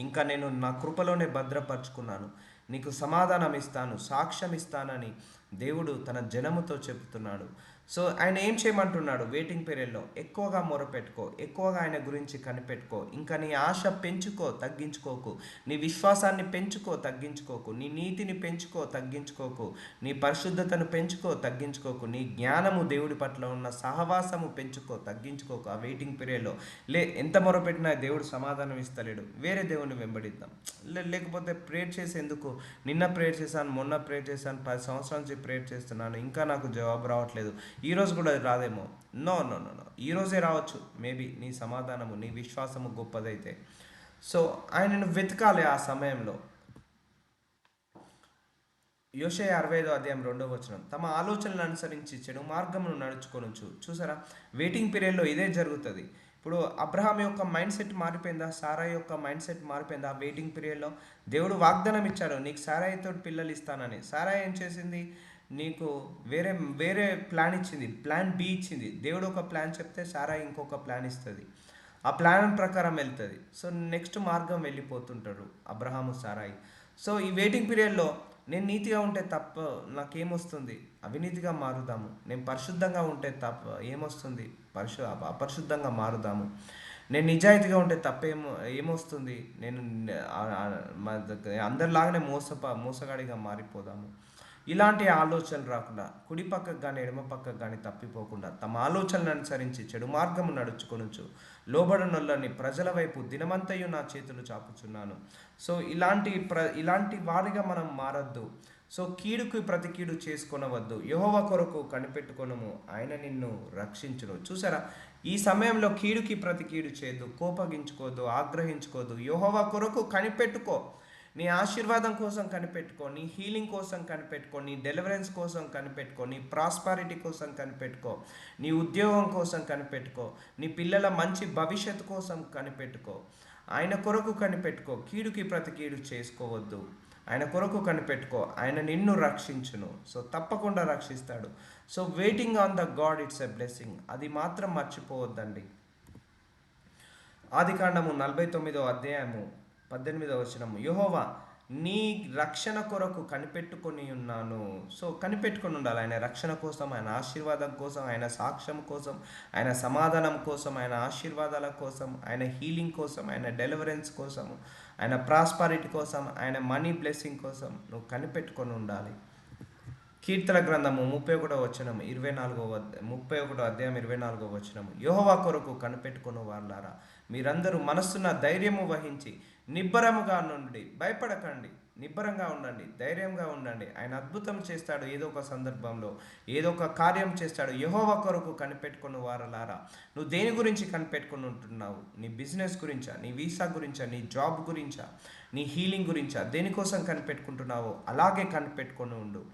ఇంకా నేను నా కృపలోనే భద్రపరుచుకున్నాను, నీకు సమాధానం ఇస్తాను, సాక్ష్యం ఇస్తానని దేవుడు తన జనముతో చెబుతున్నాడు. సో ఆయన ఏం చేయమంటున్నాడు? వెయిటింగ్ పీరియడ్లో ఎక్కువగా మొరపెట్టుకో, ఎక్కువగా ఆయన గురించి కనిపెట్టుకో. ఇంకా నీ ఆశ పెంచుకో, తగ్గించుకోకు. నీ విశ్వాసాన్ని పెంచుకో, తగ్గించుకోకు. నీ నీతిని పెంచుకో, తగ్గించుకోకు. నీ పరిశుద్ధతను పెంచుకో, తగ్గించుకోకు. నీ జ్ఞానము, దేవుడి పట్ల ఉన్న సహవాసము పెంచుకో, తగ్గించుకోకు. ఆ వెయిటింగ్ పీరియడ్లో ఎంత మొరపెట్టినా దేవుడు సమాధానం ఇస్తలేడు, వేరే దేవుని వెంబడిద్దాం. లేకపోతే ప్రేయర్ చేసేందుకు, నిన్న ప్రేయర్ చేశాను, మొన్న ప్రేయర్ చేశాను, 10 సంవత్సరాల నుంచి ప్రేయర్ చేస్తున్నాను, ఇంకా నాకు జవాబు రావట్లేదు, ఈరోజు కూడా రాదేమో. నో నో నో నో, ఈరోజే రావచ్చు మేబీ నీ సమాధానము, నీ విశ్వాసము గొప్పదైతే. సో ఆయనను వెతకాలి ఆ సమయంలో. యోషయ 65 అధ్యాయం 2 వచనం, తమ ఆలోచనలు అనుసరించి చెడు మార్గమును నడుచుకొనొచ్చు. చూసారా, వెయిటింగ్ పీరియడ్లో ఇదే జరుగుతుంది. ఇప్పుడు అబ్రహాం యొక్క మైండ్ సెట్ మారిపోయిందా, సారా యొక్క మైండ్ సెట్ మారిపోయిందా? వెయిటింగ్ పీరియడ్లో దేవుడు వాగ్దానం ఇచ్చాడు, నీకు సారాయితో పిల్లలు ఇస్తానని. సారా ఏం చేసింది? నీకు వేరే వేరే ప్లాన్ ఇచ్చింది, ప్లాన్ బి ఇచ్చింది. దేవుడు ఒక ప్లాన్ చెప్తే సారా ఇంకొక ప్లాన్ ఇస్తుంది, ఆ ప్లాన్ ప్రకారం వెళ్తుంది. సో నెక్స్ట్ మార్గం వెళ్ళిపోతుంటారు అబ్రహాము సారాయి. సో ఈ వెయిటింగ్ పీరియడ్లో నేను నీతిగా ఉంటే తప్ప నాకేమొస్తుంది? అవినీతిగా మారుదాము. నేను పరిశుద్ధంగా ఉంటే తప్ప ఏమొస్తుంది? అపరిశుద్ధంగా మారుదాము. నేను నిజాయితీగా ఉంటే తప్పేమో ఏమొస్తుంది? నేను అందరిలాగానే మోసగాడిగా మారిపోదాము. ఇలాంటి ఆలోచనలు రాకుండా, కుడి పక్కకు కానీ ఎడమ పక్కకు కానీ తప్పిపోకుండా తమ ఆలోచనలు అనుసరించి చెడు మార్గము నడుచుకొనుచు లోబడనొల్లని ప్రజల వైపు దినమంతయు నా చేతులు చాపుచున్నాను. సో ఇలాంటి వారిగా మనం మారద్దు. సో కీడుకు ప్రతి కీడు చేసుకొనవద్దు. యెహోవా కొరకు కనిపెట్టుకొనుము, ఆయన నిన్ను రక్షించును. చూసారా, ఈ సమయంలో కీడుకి ప్రతి కీడు చేయొద్దు, కోపగించుకోవద్దు, ఆగ్రహించుకోవద్దు. యెహోవా కొరకు కనిపెట్టుకో. నీ ఆశీర్వాదం కోసం కనిపెట్టుకో, నీ హీలింగ్ కోసం కనిపెట్టుకో, నీ డెలివరెన్స్ కోసం కనిపెట్టుకో, నీ ప్రాస్పారిటీ కోసం కనిపెట్టుకో, నీ ఉద్యోగం కోసం కనిపెట్టుకో, నీ పిల్లల మంచి భవిష్యత్తు కోసం కనిపెట్టుకో. ఆయన కొరకు కనిపెట్టుకో, కీడుకి ప్రతి కీడు చేసుకోవద్దు. ఆయన కొరకు కనిపెట్టుకో, ఆయన నిన్ను రక్షించును. సో తప్పకుండా రక్షిస్తాడు. So waiting on the God, it's a blessing. అది మాత్రం మర్చిపోవద్దండి. ఆదికాండము 49 అధ్యాయము 18 వచనము, యెహోవా నీ రక్షణ కొరకు కనిపెట్టుకొని ఉన్నాను. సో కనిపెట్టుకొని ఉండాలి. ఆయన రక్షణ కోసం, ఆయన ఆశీర్వాదం కోసం, ఆయన సాక్ష్యం కోసం, ఆయన సమాధానం కోసం, ఆయన ఆశీర్వాదాల కోసం, ఆయన హీలింగ్ కోసం, ఆయన డెలివరెన్స్ కోసం, ఆయన ప్రాస్పారిటీ కోసం, ఆయన మనీ బ్లెస్సింగ్ కోసం నువ్వు కనిపెట్టుకొని ఉండాలి. కీర్తన గ్రంథము 31 అధ్యాయం 24 యెహోవా కొరకు కనిపెట్టుకుని వాళ్ళారా, మీరందరూ మనస్సున ధైర్యము వహించి నిబ్బరముగా నుండి, భయపడకండి, నిబ్బరంగా ఉండండి, ధైర్యంగా ఉండండి. ఆయన అద్భుతం చేస్తాడు, ఏదో ఒక సందర్భంలో ఏదో ఒక కార్యం చేస్తాడు. యెహోవా కొరకు కనిపెట్టుకుని వారలారా, నువ్వు దేని గురించి కనిపెట్టుకుని ఉంటున్నావు? నీ బిజినెస్ గురించా, నీ వీసా గురించా, నీ జాబ్ గురించా, నీ హీలింగ్ గురించా? దేనికోసం కనిపెట్టుకుంటున్నావో అలాగే కనిపెట్టుకొని ఉండు.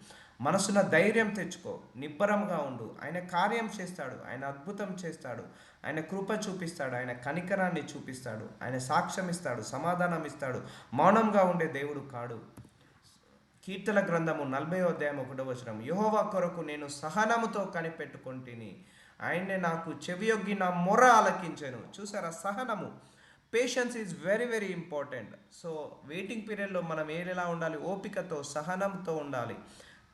మనసున ధైర్యం తెచ్చుకో, నిబ్బరంగా ఉండు. ఆయన కార్యం చేస్తాడు, ఆయన అద్భుతం చేస్తాడు, ఆయన కృప చూపిస్తాడు, ఆయన కనికరాన్ని చూపిస్తాడు, ఆయన సాక్ష్యం ఇస్తాడు, సమాధానం ఇస్తాడు. మౌనంగా ఉండే దేవుడు కాడు. కీర్తన గ్రంథము 40 అధ్యాయం 1 యెహోవా కొరకు నేను సహనముతో కనిపెట్టుకొంటిని, ఆయనే నాకు చెవియొగ్గి నా మొర ఆలకించెను. చూసారా, సహనము, patience is very very important. So waiting పీరియడ్లో మనం ఎలా ఉండాలి? ఓపికతో, సహనంతో ఉండాలి.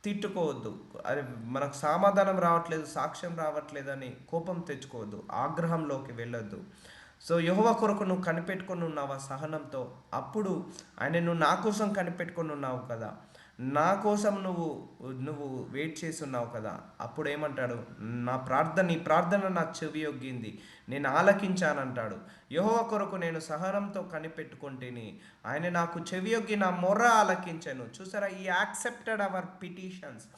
తిట్టుకోవద్దు. అది మనకు సమాధానం రావట్లేదు, సాక్ష్యం రావట్లేదని కోపం తెచ్చుకోవద్దు, ఆగ్రహంలోకి వెళ్ళొద్దు. సో యెహోవా కొరకు నువ్వు కనిపెట్టుకొని ఉన్నావా సహనంతో? అప్పుడు ఆయన, నువ్వు నా కోసం కనిపెట్టుకొని ఉన్నావు కదా, నా కోసం నువ్వు నువ్వు వెయిట్ చేసి ఉన్నావు కదా, అప్పుడు ఏమంటాడు? నీ ప్రార్థన నా చెవి యొగ్గింది, నేను ఆలకించానంటాడు. యెహోవా కొరకు నేను సహనంతో కనిపెట్టుకుంటేని, ఆయన నాకు చెవి యొగ్గి నా మొర్ర ఆలకించాను. చూసారా, ఈ యాక్సెప్టెడ్ అవర్ పిటిషన్స్,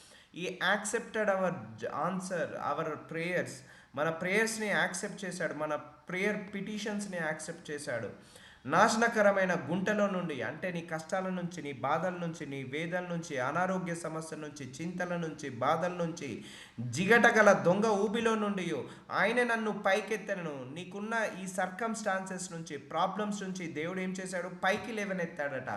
ఈ accepted our answer, our prayers. మన ప్రేయర్స్ని యాక్సెప్ట్ చేశాడు, మన ప్రేయర్ పిటిషన్స్ని యాక్సెప్ట్ చేశాడు. నాశనకరమైన గుంటలో నుండి, అంటే నీ కష్టాల నుంచి, నీ బాధల నుంచి, నీ వేదల నుంచి, అనారోగ్య సమస్యల నుంచి, చింతల నుంచి, బాధల నుంచి, జిగటగల దొంగ ఊబిలో నుండి ఆయన నన్ను పైకెత్తను. నీకున్న ఈ సర్కమ్స్టాన్సెస్ నుంచి, ప్రాబ్లమ్స్ నుంచి దేవుడు ఏం చేశాడు? పైకి లేవనెత్తాడట.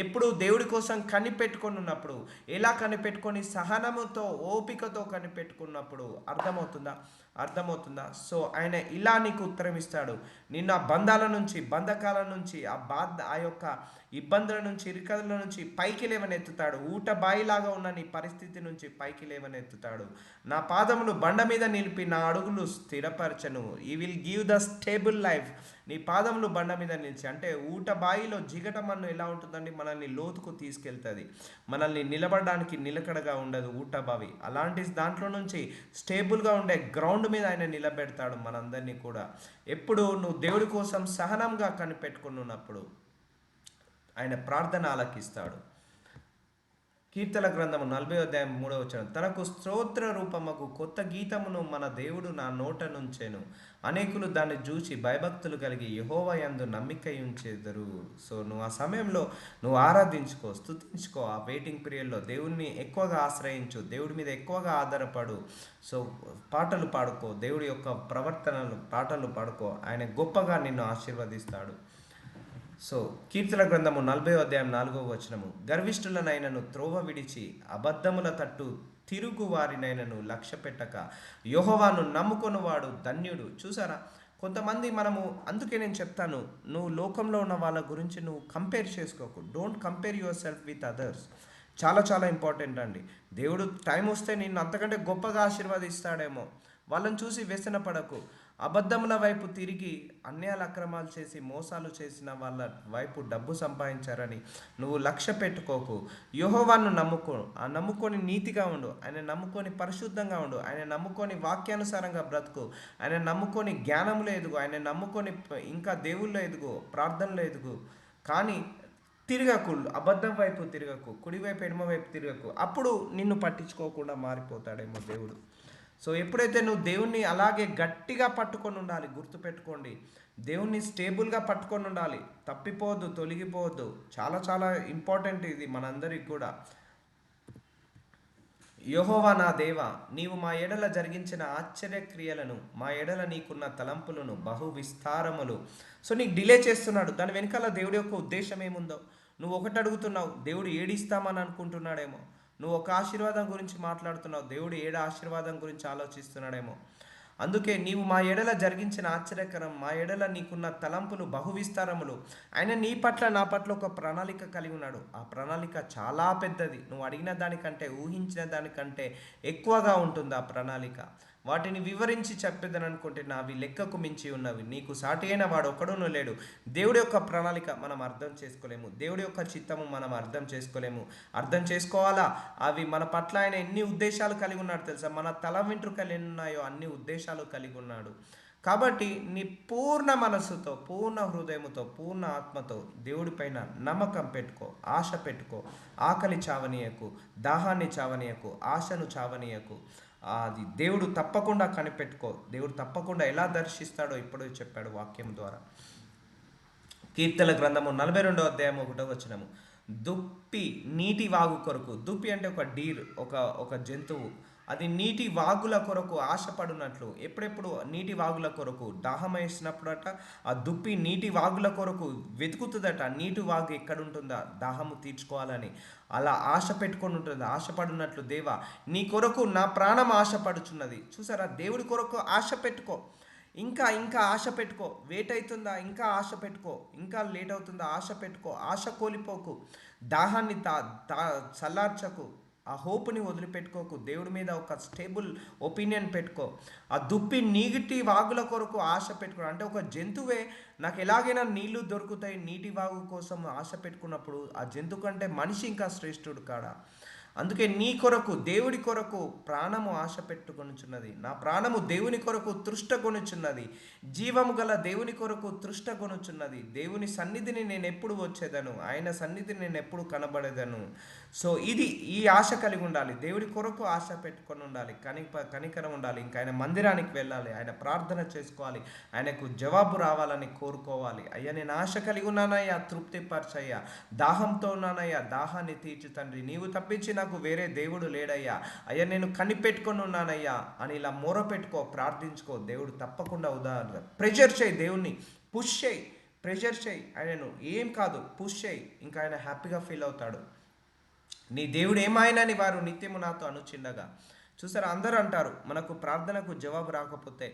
ఎప్పుడు దేవుడి కోసం కనిపెట్టుకొని ఉన్నప్పుడు, ఎలా కనిపెట్టుకొని? సహనముతో, ఓపికతో కనిపెట్టుకున్నప్పుడు. అర్థమవుతుందా? సో ఆయన ఇలా నీకు ఉత్తరం ఇస్తాడు. నిన్ను ఆ బంధాల నుంచి, బంధకాల నుంచి, ఆ యొక్క ఇబ్బందుల నుంచి, ఇరుకల నుంచి పైకి లేవనెత్తుతాడు. ఊట బాయిలాగా ఉన్న నీ పరిస్థితి నుంచి పైకి లేవనెత్తుతాడు. నా పాదములు బండ మీద నిలిపి నా అడుగులు స్థిరపరచను. ఈ will give the stable life. నీ పాదములు బండ మీద నిలిచి, అంటే ఊట బాయిలో జిగటమన్ను ఎలా ఉంటుందండి? మనల్ని లోతుకు తీసుకెళ్తుంది, మనల్ని నిలబడడానికి నిలకడగా ఉండదు ఊట బావి. అలాంటి దాంట్లో నుంచి స్టేబుల్గా ఉండే గ్రౌండ్ మీద ఆయన నిలబెడతాడు మనందరినీ కూడా. ఎప్పుడు నువ్వు దేవుడి కోసం సహనంగా కనిపెట్టుకున్నప్పుడు ఆయన ప్రార్థన ఆలకిస్తాడు. కీర్తన గ్రంథము 40 అధ్యాయం 3 వచనం, తనకు స్తోత్ర రూపముకు కొత్త గీతమును మన దేవుడు నా నోట నుంచెను, అనేకులు దాన్ని చూచి భయభక్తులు కలిగి యెహోవా యందు నమ్మిక ఉంచెదరు. సో నువ్వు ఆ సమయంలో నువ్వు ఆరాధించుకో, స్తుతించుకో. ఆ వెయిటింగ్ పీరియడ్లో దేవుడిని ఎక్కువగా ఆశ్రయించు, దేవుడి మీద ఎక్కువగా ఆధారపడు. సో పాటలు పాడుకో, దేవుడి యొక్క ప్రవర్తనలు పాటలు పాడుకో, ఆయన గొప్పగా నిన్ను ఆశీర్వదిస్తాడు. సో కీర్తన గ్రంథము 40 అధ్యాయం 4 వచనము, గర్విష్ఠులనైనను త్రోవ విడిచి అబద్ధముల తట్టు తిరుగు వారినైనను లక్ష్య పెట్టక యెహోవాను నమ్ముకొనువాడు ధన్యుడు. చూసారా, కొంతమంది మనము, అందుకే నేను చెప్తాను, నువ్వు లోకంలో ఉన్న వాళ్ళ గురించి నువ్వు కంపేర్ చేసుకోకు. Don't compare yourself with others. చాలా చాలా ఇంపార్టెంట్ అండి. దేవుడు టైం వస్తే నిన్ను అంతకంటే గొప్పగా ఆశీర్వదిస్తాడేమో. వాళ్ళని చూసి వ్యసన పడకు. అబద్ధముల వైపు తిరిగి అన్యాయాల అక్రమాలు చేసి మోసాలు చేసిన వాళ్ళ వైపు డబ్బు సంపాదించారని నువ్వు లక్ష్య పెట్టుకోకు. యెహోవాను నమ్ముకో. ఆ నమ్ముకొని నీతిగా ఉండు, ఆయన నమ్ముకొని పరిశుద్ధంగా ఉండు, ఆయన నమ్ముకొని వాక్యానుసారంగా బ్రతుకు, ఆయన నమ్ముకొని జ్ఞానంలో ఎదుగు, ఆయన నమ్ముకొని ఇంకా దేవుళ్ళో ఎదుగు, ప్రార్థనలో ఎదుగు. కానీ తిరగకు, అబద్ధం వైపు తిరగకు, కుడివైపు ఎడమ వైపు తిరగకు. అప్పుడు నిన్ను పట్టించుకోకుండా మారిపోతాడేమో దేవుడు. సో ఎప్పుడైతే నువ్వు దేవుణ్ణి అలాగే గట్టిగా పట్టుకొని ఉండాలి, గుర్తుపెట్టుకోండి, దేవుణ్ణి స్టేబుల్గా పట్టుకొని ఉండాలి, తప్పిపోవద్దు, తొలగిపోవద్దు. చాలా చాలా ఇంపార్టెంట్ ఇది మనందరికి కూడా. యెహోవా నా దేవా, నీవు మా ఎడల జరిగించిన ఆశ్చర్యక్రియలను, మా ఎడల నీకున్న తలంపులను బహు విస్తారములు. సో నీకు డిలే చేస్తున్నాడు, దాని వెనకాల దేవుడి యొక్క ఉద్దేశం ఏముందో. నువ్వు ఒకటి అడుగుతున్నావు, దేవుడు ఏడిస్తామని అనుకుంటున్నాడేమో. నువ్వు ఒక ఆశీర్వాదం గురించి మాట్లాడుతున్నావు, దేవుడు 7 ఆశీర్వాదం గురించి ఆలోచిస్తున్నాడేమో. అందుకే నీవు మా ఎడల జరిగించిన ఆశ్చర్యకరం, మా ఎడల నీకున్న తలంపులు బహు విస్తారములు. ఆయన నీ పట్ల నా పట్ల ఒక ప్రణాళిక కలిగి ఉన్నాడు. ఆ ప్రణాళిక చాలా పెద్దది. నువ్వు అడిగిన దానికంటే, ఊహించిన దానికంటే ఎక్కువగా ఉంటుంది ఆ ప్రణాళిక. వాటిని వివరించి చెప్పేదని అనుకుంటే నావి లెక్కకు మించి ఉన్నవి. నీకు సాటి అయిన వాడు ఒక్కడునూ లేడు. దేవుడి యొక్క ప్రణాళిక మనం అర్థం చేసుకోలేము, దేవుడి యొక్క చిత్తము మనం అర్థం చేసుకోలేము. అర్థం చేసుకోవాలా, అవి మన పట్ల ఆయన ఎన్ని ఉద్దేశాలు కలిగి ఉన్నాడు తెలుసా? మన తల వెంట్రుకలు ఎన్ని ఉన్నాయో అన్ని ఉద్దేశాలు కలిగి ఉన్నాడు. కాబట్టి నీ పూర్ణ మనస్సుతో, పూర్ణ హృదయముతో, పూర్ణ ఆత్మతో దేవుడిపైన నమ్మకం పెట్టుకో, ఆశ పెట్టుకో. ఆకలి చావనీయకు, దాహాన్ని చావనీయకు, ఆశను చావనీయకు. అది దేవుడు తప్పకుండా కనిపెట్టుకో. దేవుడు తప్పకుండా ఎలా దర్శిస్తాడో ఇప్పుడే చెప్పాడు వాక్యం ద్వారా. కీర్తన గ్రంథము 42 అధ్యాయం 1 వచనము, దుప్పి నీటి వాగు కొరకు. దుప్పి అంటే ఒక డీర్, ఒక జంతువు. అది నీటి వాగుల కొరకు ఆశపడినట్లు, ఎప్పుడెప్పుడు నీటి వాగుల కొరకు దాహం వేసినప్పుడట ఆ దుప్పి నీటి వాగుల కొరకు వెతుకుతుందట. నీటి వాగు ఎక్కడుంటుందా దాహము తీర్చుకోవాలని అలా ఆశ పెట్టుకొని ఉంటుంది. ఆశపడినట్లు దేవా నీ కొరకు నా ప్రాణం ఆశపడుచున్నది. చూసారా, దేవుడి కొరకు ఆశ పెట్టుకో. ఇంకా ఇంకా ఆశ పెట్టుకో. వెయిట్ అవుతుందా, ఇంకా ఆశ పెట్టుకో. ఇంకా లేట్ అవుతుందా, ఆశ పెట్టుకో. ఆశ కోల్పోకు, దాహాన్ని చల్లార్చకు, ఆ హోప్ని వదిలిపెట్టుకోకు. దేవుడి మీద ఒక స్టేబుల్ ఒపీనియన్ పెట్టుకో. ఆ దుప్పి నీటి వాగుల కొరకు ఆశ పెట్టుకో. అంటే ఒక జంతువే నాకు ఎలాగైనా నీళ్లు దొరుకుతాయి నీటి వాగు కోసం ఆశ పెట్టుకున్నప్పుడు ఆ జంతువు కంటే మనిషి ఇంకా శ్రేష్ఠుడు కాడా. అందుకే నీ కొరకు, దేవుడి కొరకు ప్రాణము ఆశ పెట్టుకొనుచున్నది. నా ప్రాణము దేవుని కొరకు తృష్టగొనుచున్నది. జీవము గల దేవుని కొరకు తృష్టగొనుచున్నది. దేవుని సన్నిధిని నేను ఎప్పుడు వచ్చేదను, ఆయన సన్నిధిని నేను ఎప్పుడు కనబడేదను. సో ఈ ఆశ కలిగి ఉండాలి. దేవుడి కొరకు ఆశ పెట్టుకొని ఉండాలి. కనికరం ఉండాలి. ఇంకా ఆయన మందిరానికి వెళ్ళాలి, ఆయన ప్రార్థన చేసుకోవాలి, ఆయనకు జవాబు రావాలని కోరుకోవాలి. అయ్యా నేను ఆశ కలిగి ఉన్నానయ్యా, తృప్తిపరచయ్యా. దాహంతో ఉన్నానయ్యా, దాహాన్ని తీర్చు తండ్రి. నీవు తప్పించి నాకు వేరే దేవుడు లేడయ్యా. అయ్యా నేను కనిపెట్టుకొని ఉన్నానయ్యా అని ఇలా మొర పెట్టుకో, ప్రార్థించుకో. దేవుడు తప్పకుండా ఉదాహరణ. ప్రెజర్ చేయి, దేవుణ్ణి పుష్ చేయి, ప్రెజర్ చేయి. ఆయనను ఏం కాదు, పుష్ చేయి. ఇంకా ఆయన హ్యాపీగా ఫీల్ అవుతాడు. నీ దేవుడు ఏమాయనని వారు నిత్యము నాతో అనుచిండగా. చూసారా, అందరూ అంటారు మనకు ప్రార్థనకు జవాబు రాకపోతే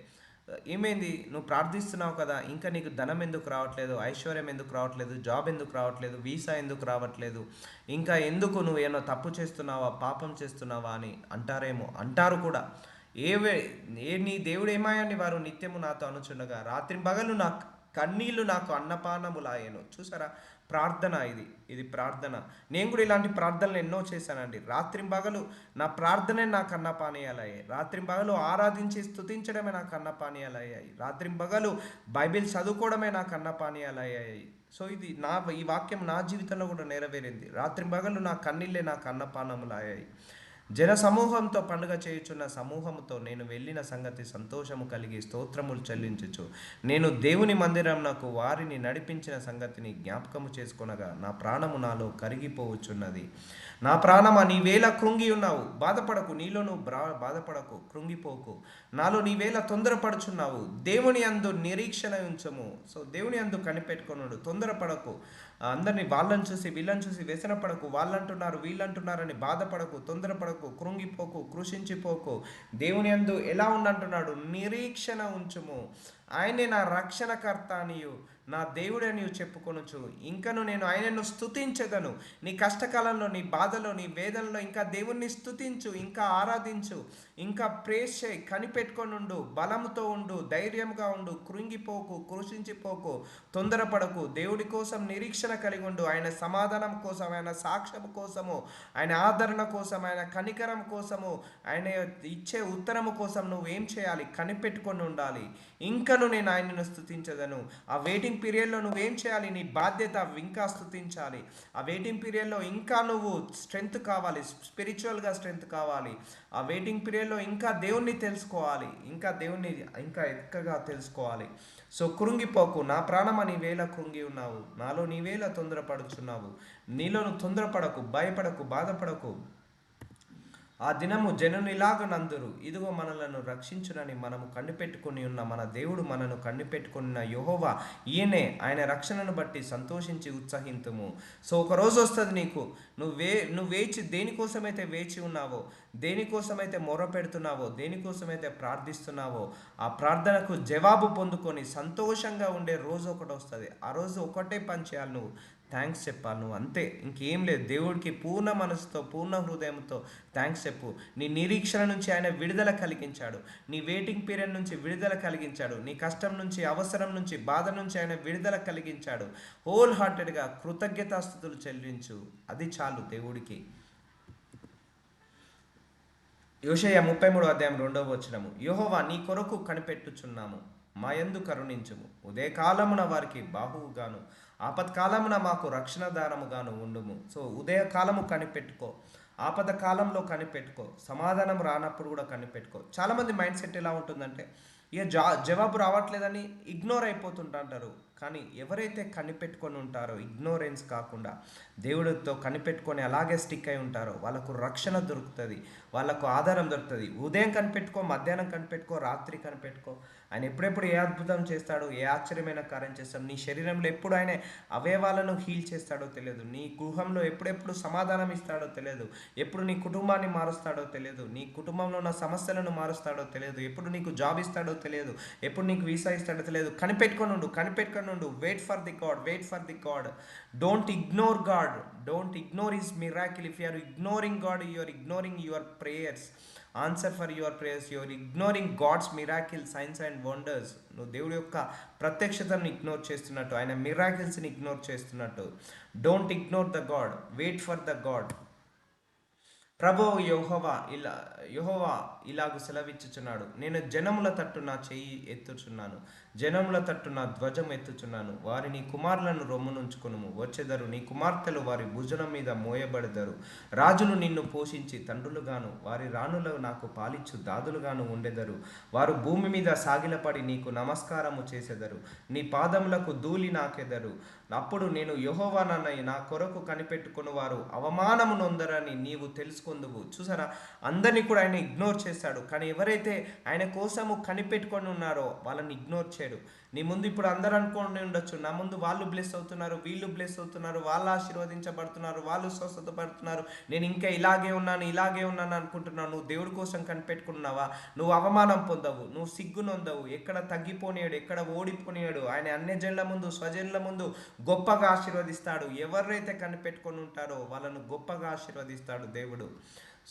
ఏమైంది, నువ్వు ప్రార్థిస్తున్నావు కదా, ఇంకా నీకు ధనం ఎందుకు రావట్లేదు, ఐశ్వర్యం ఎందుకు రావట్లేదు, జాబ్ ఎందుకు రావట్లేదు, వీసా ఎందుకు రావట్లేదు, ఇంకా ఎందుకు నువ్వు ఏమో తప్పు చేస్తున్నావా, పాపం చేస్తున్నావా అని అంటారేమో. అంటారు కూడా. నీ దేవుడు ఏమాయని వారు నిత్యము నాతో అనుచుండగా రాత్రి పగలు నా కన్నీళ్లు నాకు అన్నపానములాయను. చూసారా, ప్రార్థన ఇది ప్రార్థన. నేను కూడా ఇలాంటి ప్రార్థనలు ఎన్నో చేశానండి. రాత్రింబగలు నా ప్రార్థనే నాకు అన్నపానీయాలయ్యాయి. రాత్రింబగలు ఆరాధించి స్తుతించడమే నాకు అన్నపానీయాలయ్యాయి. రాత్రింబగలు బైబిల్ చదువుకోవడమే నాకు అన్నపానీయాలయ్యాయి. సో ఇది ఈ వాక్యం నా జీవితంలో కూడా నెరవేరింది. రాత్రి పగలు నా కన్నీళ్ళే నాకు అన్నపానములయ్యాయి. జన సమూహంతో పండుగ చేయుచున్న సమూహముతో నేను వెళ్ళిన సంగతి సంతోషము కలిగి స్తోత్రములు చెల్లించుచు నేను దేవుని మందిరమునకు వారిని నడిపించిన సంగతిని జ్ఞాపకము చేసుకొనగా నా ప్రాణము నాలో కరిగిపోవచ్చున్నది. నా ప్రాణమా నీవేళ కృంగి ఉన్నావు, బాధపడకు, నీలో నువ్వు బాధపడకు, కృంగిపోకు. నాలో నీవేళ తొందరపడుచున్నావు, దేవుని అందు నిరీక్షణ ఉంచము. సో దేవుని అందు కనిపెట్టుకున్నాడు, తొందరపడకు. అందరినీ వాళ్ళని చూసి వీళ్ళని చూసి వ్యసనపడకు, వాళ్ళంటున్నారు వీళ్ళంటున్నారని బాధపడకు, తొందరపడకు, కృంగిపోకు, కృషించిపోకు. దేవుని యందు ఎలా ఉండంటున్నాడు, నిరీక్షణ ఉంచుము. ఆయనే నా రక్షణకర్త అనియు నా దేవుడని చెప్పుకొనుచు ఇంకను నేను ఆయనను స్తుతించదను. నీ కష్టకాలంలో, నీ బాధలో, నీ వేదనలో ఇంకా దేవుణ్ణి స్తుతించు, ఇంకా ఆరాధించు, ఇంకా ప్రేస్ చేయి, కనిపెట్టుకొని ఉండు, బలముతో ఉండు, ధైర్యంగా ఉండు, కృంగిపోకు, కృషించిపోకు, తొందరపడకు. దేవుడి కోసం నిరీక్షణ కలిగి ఉండు. ఆయన సమాధానం కోసం, ఆయన సాక్ష్యం కోసము, ఆయన ఆదరణ కోసం, ఆయన కనికరం కోసము, ఆయన ఇచ్చే ఉత్తరము కోసం నువ్వేం చేయాలి, కనిపెట్టుకొని ఉండాలి. ఇంకను నేను ఆయనను స్తుతించదను. ఆ వెయిటింగ్ పీరియడ్లో నువ్వేం చేయాలి, నీ బాధ్యత ఇంకా స్తుతించాలి. ఆ వెయిటింగ్ పీరియడ్లో ఇంకా నువ్వు స్ట్రెంగ్త్ కావాలి, స్పిరిచువల్గా స్ట్రెంగ్త్ కావాలి. ఆ వెయిటింగ్ పీరియడ్లో ఇంకా దేవుణ్ణి తెలుసుకోవాలి, ఇంకా దేవుణ్ణి ఇంకా ఎక్కువగా తెలుసుకోవాలి. సో కృంగిపోకు, నా ప్రాణమా నీవేళ కృంగి ఉన్నావు, నాలో నీవేళ తొందరపడుచున్నావు. నీలో నువ్వు తొందరపడకు, భయపడకు, బాధపడకు. ఆ దినము జనునిలాగ నందురు, ఇదిగో మనలను రక్షించునని మనము కనిపెట్టుకుని ఉన్న మన దేవుడు, మనను కనిపెట్టుకున్న యెహోవా ఈయనే. ఆయన రక్షణను బట్టి సంతోషించి ఉత్సహింతుము. సో ఒక రోజు వస్తుంది నీకు, నువ్వు వేచి దేనికోసమైతే వేచి ఉన్నావో, దేనికోసమైతే మొర పెడుతున్నావో, దేనికోసమైతే ప్రార్థిస్తున్నావో, ఆ ప్రార్థనకు జవాబు పొందుకొని సంతోషంగా ఉండే రోజు ఒకటి వస్తుంది. ఆ రోజు ఒకటే పని చేయాలి, నువ్వు థ్యాంక్స్ చెప్పాలి. నువ్వు అంతే, ఇంకేం లేదు. దేవుడికి పూర్ణ మనసుతో, పూర్ణ హృదయంతో థ్యాంక్స్ చెప్పు. నీ నిరీక్షణ నుంచి ఆయన విడుదల కలిగించాడు, నీ వెయిటింగ్ పీరియడ్ నుంచి విడుదల కలిగించాడు, నీ కష్టం నుంచి, అవసరం నుంచి, బాధ నుంచి ఆయన విడుదల కలిగించాడు. హోల్ హార్టెడ్గా కృతజ్ఞతాస్తుతులు చెల్లించు, అది చాలు దేవుడికి. యోషయ 33:2 యెహోవా నీ కొరకు కనిపెట్టుచున్నాము, మా యందు కరుణించుము. ఉదయకాలమున వారికి బాహువుగాను, ఆపత్కాలమున మాకు రక్షణ దారముగాను ఉండుము. సో ఉదయకాలము కనిపెట్టుకో, ఆపద కాలంలో కనిపెట్టుకో, సమాధానం రానప్పుడు కూడా కనిపెట్టుకో. చాలామంది మైండ్ సెట్ ఎలా ఉంటుందంటే, ఇక జవాబు రావట్లేదని ఇగ్నోర్ అయిపోతుంటారు. కానీ ఎవరైతే కనిపెట్టుకొని ఉంటారో, ఇగ్నోరెన్స్ కాకుండా దేవుడితో కనిపెట్టుకొని అలాగే స్టిక్ అయి ఉంటారో, వాళ్ళకు రక్షణ దొరుకుతుంది, వాళ్ళకు ఆధారం దొరుకుతుంది. ఉదయం కనిపెట్టుకో, మధ్యాహ్నం కనిపెట్టుకో, రాత్రి కనిపెట్టుకో. ఆయన ఎప్పుడెప్పుడు ఏ అద్భుతం చేస్తాడో, ఏ ఆశ్చర్యమైన కార్యం చేస్తాడో, నీ శరీరంలో ఎప్పుడు ఆయన అవయవాలను హీల్ చేస్తాడో తెలియదు, నీ గృహంలో ఎప్పుడెప్పుడు సమాధానం ఇస్తాడో తెలియదు, ఎప్పుడు నీ కుటుంబాన్ని మారుస్తాడో తెలియదు, నీ కుటుంబంలో ఉన్న సమస్యలను మారుస్తాడో తెలియదు, ఎప్పుడు నీకు జాబ్ ఇస్తాడో తెలియదు, ఎప్పుడు నీకు వీసా ఇస్తాడో తెలియదు. కనిపెట్టుకొని ఉండు, కనిపెట్టుకొని ఉండు. Wait for the God, wait for the God. Don't ignore God, don't ignore his miracle. If you are ignoring God, you are ignoring your prayers, answer for your prayers. Your ignoring God's miracle, signs and wonders. నువ్వు దేవుడి యొక్క ప్రత్యక్షతను ignore చేస్తున్నట్టు, ఆయన మిరాకిల్స్ని ignore చేస్తున్నట్టు. Don't ignore the God, wait for the God. ప్రభు Jehovah ఇలాగు సెలవిచ్చుచున్నాడు, నేను జనముల తట్టు నా చెయ్యి ఎత్తుచున్నాను, జనముల తట్టు నా ధ్వజం ఎత్తుచున్నాను. వారి నీ కుమారులను రొమ్మునుంచుకొనుము, వచ్చెదరు, నీ కుమార్తెలు వారి భుజనం మీద మోయబడెదరు. రాజులు నిన్ను పోషించి తండ్రులుగాను, వారి రాణులు నాకు పాలిచ్చు దాదులుగాను ఉండెదరు. వారు భూమి మీద సాగిలపడి నీకు నమస్కారము చేసెదరు, నీ పాదములకు ధూళి నాకెదరు. అప్పుడు నేను యెహోవానని నా కొరకు కనిపెట్టుకుని వారు అవమానము నొందరని నీవు తెలుసుకొందువు. చూసారా, అందరినీ కూడా ఆయన ఇగ్నోర్ చేశాడు. కానీ ఎవరైతే ఆయన కోసము కనిపెట్టుకొని ఉన్నారో వాళ్ళని ఇగ్నోర్ చేయడు. నీ ముందు ఇప్పుడు అందరూ అనుకోండి ఉండొచ్చు, నా ముందు వాళ్ళు బ్లెస్ అవుతున్నారు, వీళ్ళు బ్లెస్ అవుతున్నారు, వాళ్ళు ఆశీర్వదించబడుతున్నారు, వాళ్ళు స్వస్థత పడుతున్నారు, నేను ఇంకా ఇలాగే ఉన్నాను అనుకుంటున్నావు. నువ్వు దేవుడి కోసం కనిపెట్టుకున్నావా? నువ్వు అవమానం పొందవు, నువ్వు సిగ్గు నొందవు. ఎక్కడ తగ్గిపోయాడు, ఎక్కడ ఓడిపోయాడు. ఆయన అన్య జనుల ముందు, స్వజనుల ముందు గొప్పగా ఆశీర్వదిస్తాడు. ఎవరైతే కనిపెట్టుకొని ఉంటారో వాళ్ళను గొప్పగా ఆశీర్వదిస్తాడు దేవుడు.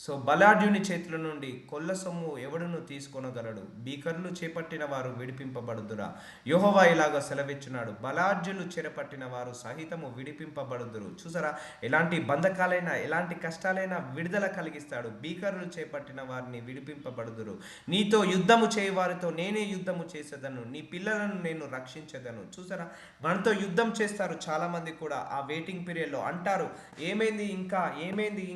సో బలాఢ్యుని చేతుల నుండి కొల్ల సొమ్ము ఎవడును తీసుకొనగలడు, భీకరులు చేపట్టిన వారు విడిపింపబడుదురా. యెహోవా ఇలాగ సెలవిచ్చున్నాడు, బలాఢ్యులు చెరపట్టిన వారు సహితము విడిపింపబడుదురు. చూసారా, ఎలాంటి బంధకాలైనా ఎలాంటి కష్టాలైనా విడుదల కలిగిస్తాడు. భీకరులు చేపట్టిన వారిని విడిపింపబడుదురు. నీతో యుద్ధము చేయవారితో నేనే యుద్ధము చేసేదను, నీ పిల్లలను నేను రక్షించేదను. చూసారా, మనతో యుద్ధం చేస్తారు చాలామంది కూడా. ఆ వెయిటింగ్ పీరియడ్లో అంటారు, ఏమైంది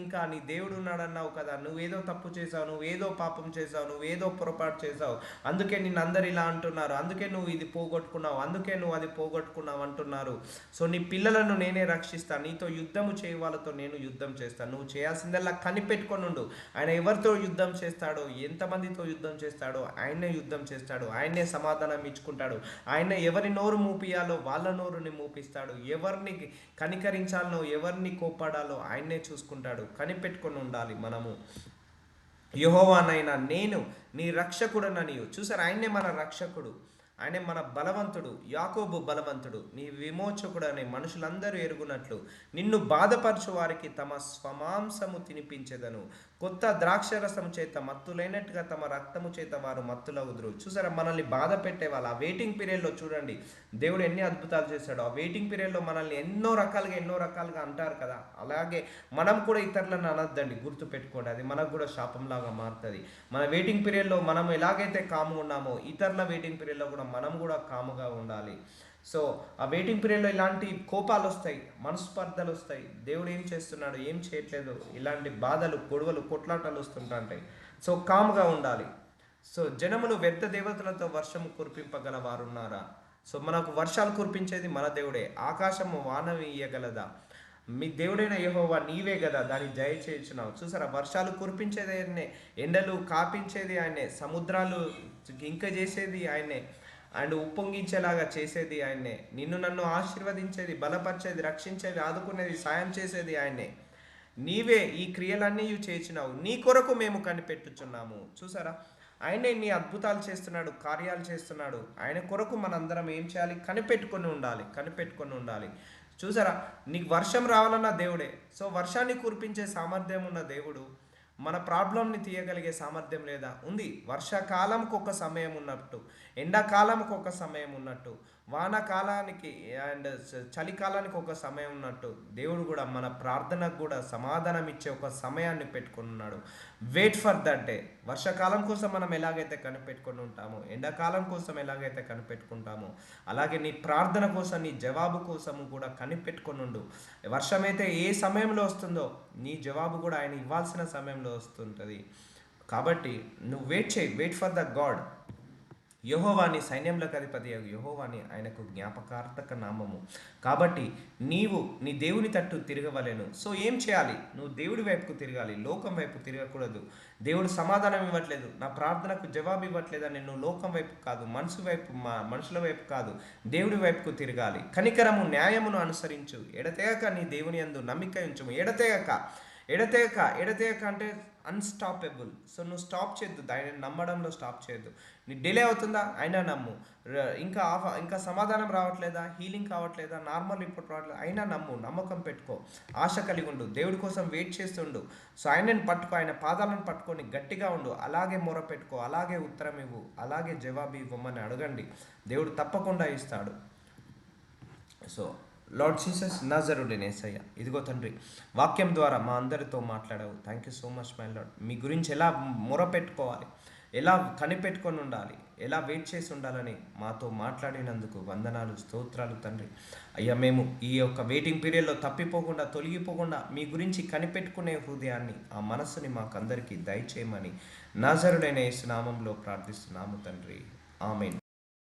ఇంకా నీ దేవుడు ఉన్నాడన్నావు కదా, నువ్వేదో తప్పు చేసావు, నువ్వేదో పాపం చేసావు, నువ్వేదో పొరపాటు చేసావు, అందుకే నిన్ను అందరు ఇలా అంటున్నారు, అందుకే నువ్వు ఇది పోగొట్టుకున్నావు, అందుకే నువ్వు అది పోగొట్టుకున్నావు అంటున్నారు. సో నీ పిల్లలను నేనే రక్షిస్తాను, నీతో యుద్ధము చేయ వాళ్ళతో నేను యుద్ధం చేస్తాను. నువ్వు చేయాల్సిందల్లా కనిపెట్టుకొని ఉండు. ఆయన ఎవరితో యుద్ధం చేస్తాడో, ఎంతమందితో యుద్ధం చేస్తాడో ఆయనే యుద్ధం చేస్తాడు, ఆయనే సమాధానం ఇచ్చుకుంటాడు. ఆయన ఎవరి నోరు మూపియాలో వాళ్ళ నోరుని మూపిస్తాడు. ఎవరిని కనికరించాలనో ఎవరిని కోపాడాలో ఆయనే చూసుకుంటాడు. కనిపెట్టుకొని ఉండాలి మనము. యెహోవానైనా నేను నీ రక్షకుడననియు. చూసారు, ఆయనే మన రక్షకుడు, ఆయనే మన బలవంతుడు, యాకోబు బలవంతుడు, నీ విమోచకుడు అనే మనుషులందరూ ఎరుగునట్లు నిన్ను బాధపరచు వారికి తమ స్వమాంసము తినిపించెదను. కొత్త ద్రాక్షరసము చేత మత్తులైనట్టుగా తమ రక్తము చేత వారు మత్తులవుదురు. చూసారా, మనల్ని బాధ పెట్టే వాళ్ళు ఆ వెయిటింగ్ పీరియడ్లో చూడండి దేవుడు ఎన్ని అద్భుతాలు చేశాడు. ఆ వెయిటింగ్ పీరియడ్లో మనల్ని ఎన్నో రకాలుగా అంటారు కదా, అలాగే మనం కూడా ఇతరులను అనొద్దండి, గుర్తు పెట్టుకోండి. అది మనకు కూడా శాపంలాగా మారుతుంది. మన వెయిటింగ్ పీరియడ్లో మనం ఎలాగైతే కాముగా ఉన్నామో ఇతరుల వెయిటింగ్ పీరియడ్లో కూడా మనం కూడా కాముగా ఉండాలి. సో ఆ వెయిటింగ్ పీరియడ్లో ఇలాంటి కోపాలు వస్తాయి, మనస్పర్ధలు వస్తాయి, దేవుడు ఏం చేస్తున్నాడు ఏం చేయట్లేదు, ఇలాంటి బాధలు గొడవలు కొట్లాటలు వస్తుంటాయి. సో కామ్గా ఉండాలి. సో జనములు వ్యర్థ దేవతలతో వర్షము కురిపింపగల వారున్నారా? సో మనకు వర్షాలు కురిపించేది మన దేవుడే. ఆకాశము వాన ఇయ్యగలదా? మీ దేవుడైన యెహోవా నీవే కదా దాన్ని దయచేయుచున్నావు. చూసారా, వర్షాలు కురిపించేది ఆయనే, ఎండలు కాపించేది ఆయనే, సముద్రాలు ఇంక చేసేది ఆయనే, అండ్ ఉప్పొంగించేలాగా చేసేది ఆయనే, నిన్ను నన్ను ఆశీర్వదించేది, బలపరిచేది, రక్షించేది, ఆదుకునేది, సాయం చేసేది ఆయనే. నీవే ఈ క్రియలన్నీ చేసినావు, నీ కొరకు మేము కనిపెట్టుచున్నాము. చూసారా, ఆయనే నీ అద్భుతాలు చేస్తున్నాడు, కార్యాలు చేస్తున్నాడు. ఆయన కొరకు మనందరం ఏం చేయాలి? కనిపెట్టుకొని ఉండాలి. చూసారా, నీకు వర్షం రావాలన్న దేవుడే. సో వర్షాన్ని కురిపించే సామర్థ్యం ఉన్న దేవుడు మన ప్రాబ్లంని తీయగలిగే సామర్థ్యం లేదా? ఉంది. వర్షాకాలంకి ఒక సమయం ఉన్నట్టు, ఎండాకాలంకి ఒక సమయం ఉన్నట్టు, వానాకాలానికి అండ్ చలికాలానికి ఒక సమయం ఉన్నట్టు దేవుడు కూడా మన ప్రార్థనకు కూడా సమాధానం ఇచ్చే ఒక సమయాన్ని పెట్టుకుని ఉన్నాడు. Wait for that day. వర్షాకాలం కోసం మనం ఎలాగైతే కనిపెట్టుకొని ఉంటామో, ఎండాకాలం కోసం ఎలాగైతే కనిపెట్టుకుంటామో, అలాగే నీ ప్రార్థన కోసం, నీ జవాబు కోసము కూడా కనిపెట్టుకొని ఉండు. వర్షమైతే ఏ సమయంలో వస్తుందో నీ జవాబు కూడా ఆయన ఇవ్వాల్సిన సమయంలో వస్తుంటుంది. కాబట్టి నువ్వు వెయిట్ ఫర్ ద గాడ్. యెహోవాని సైన్యములకు అధిపతి యెహోవాని ఆయనకు జ్ఞాపకార్థక నామము. కాబట్టి నీవు నీ దేవుని తట్టు తిరగవలెను. సో ఏం చేయాలి? నువ్వు దేవుడి వైపుకు తిరగాలి, లోకం వైపు తిరగకూడదు. దేవుడు సమాధానం ఇవ్వట్లేదు, నా ప్రార్థనకు జవాబు ఇవ్వట్లేదని నువ్వు లోకం వైపు కాదు, మనుషుల వైపు కాదు, దేవుడి వైపుకు తిరగాలి. కనికరము న్యాయమును అనుసరించు, ఎడతెగక నీ దేవుని యందు నమ్మిక ఉంచుము. ఎడతెగక అంటే అన్స్టాపబుల్. సో నువ్వు స్టాప్ చేయొద్దు, ఆయన నమ్మడంలో స్టాప్ చేయొద్దు. నీ డిలే అవుతుందా, అయినా నమ్ము. ఇంకా సమాధానం రావట్లేదా, హీలింగ్ కావట్లేదా, నార్మల్ రిపోర్ట్ రావట్లేదు, అయినా నమ్ము, నమ్మకం పెట్టుకో, ఆశ కలిగి ఉండు, దేవుడి కోసం వెయిట్ చేస్తుండు. సో ఆయనను పట్టుకో, ఆయన పాదాలను పట్టుకొని గట్టిగా ఉండు, అలాగే మొర పెట్టుకో, అలాగే ఉత్తరం ఇవ్వు, అలాగే జవాబు ఇవ్వమని అడగండి, దేవుడు తప్పకుండా ఇస్తాడు. సో లార్డ్ జీసస్ నజరుడైన యేసయ్య, ఇదిగో తండ్రి, వాక్యం ద్వారా మా అందరితో మాట్లాడావు. Thank you so much my Lord. మీ గురించి ఎలా మొర పెట్టుకోవాలి, ఎలా కనిపెట్టుకొని ఉండాలి, ఎలా వెయిట్ చేసి ఉండాలని మాతో మాట్లాడినందుకు వందనాలు, స్తోత్రాలు తండ్రి. అయ్యా, మేము ఈ యొక్క వెయిటింగ్ పీరియడ్లో తప్పిపోకుండా, తొలగిపోకుండా మీ గురించి కనిపెట్టుకునే హృదయాన్ని, ఆ మనస్సుని మాకందరికీ దయచేయమని నజరుడైన యేసు నామంలో ప్రార్థిస్తున్నాము తండ్రి. ఆమేన్.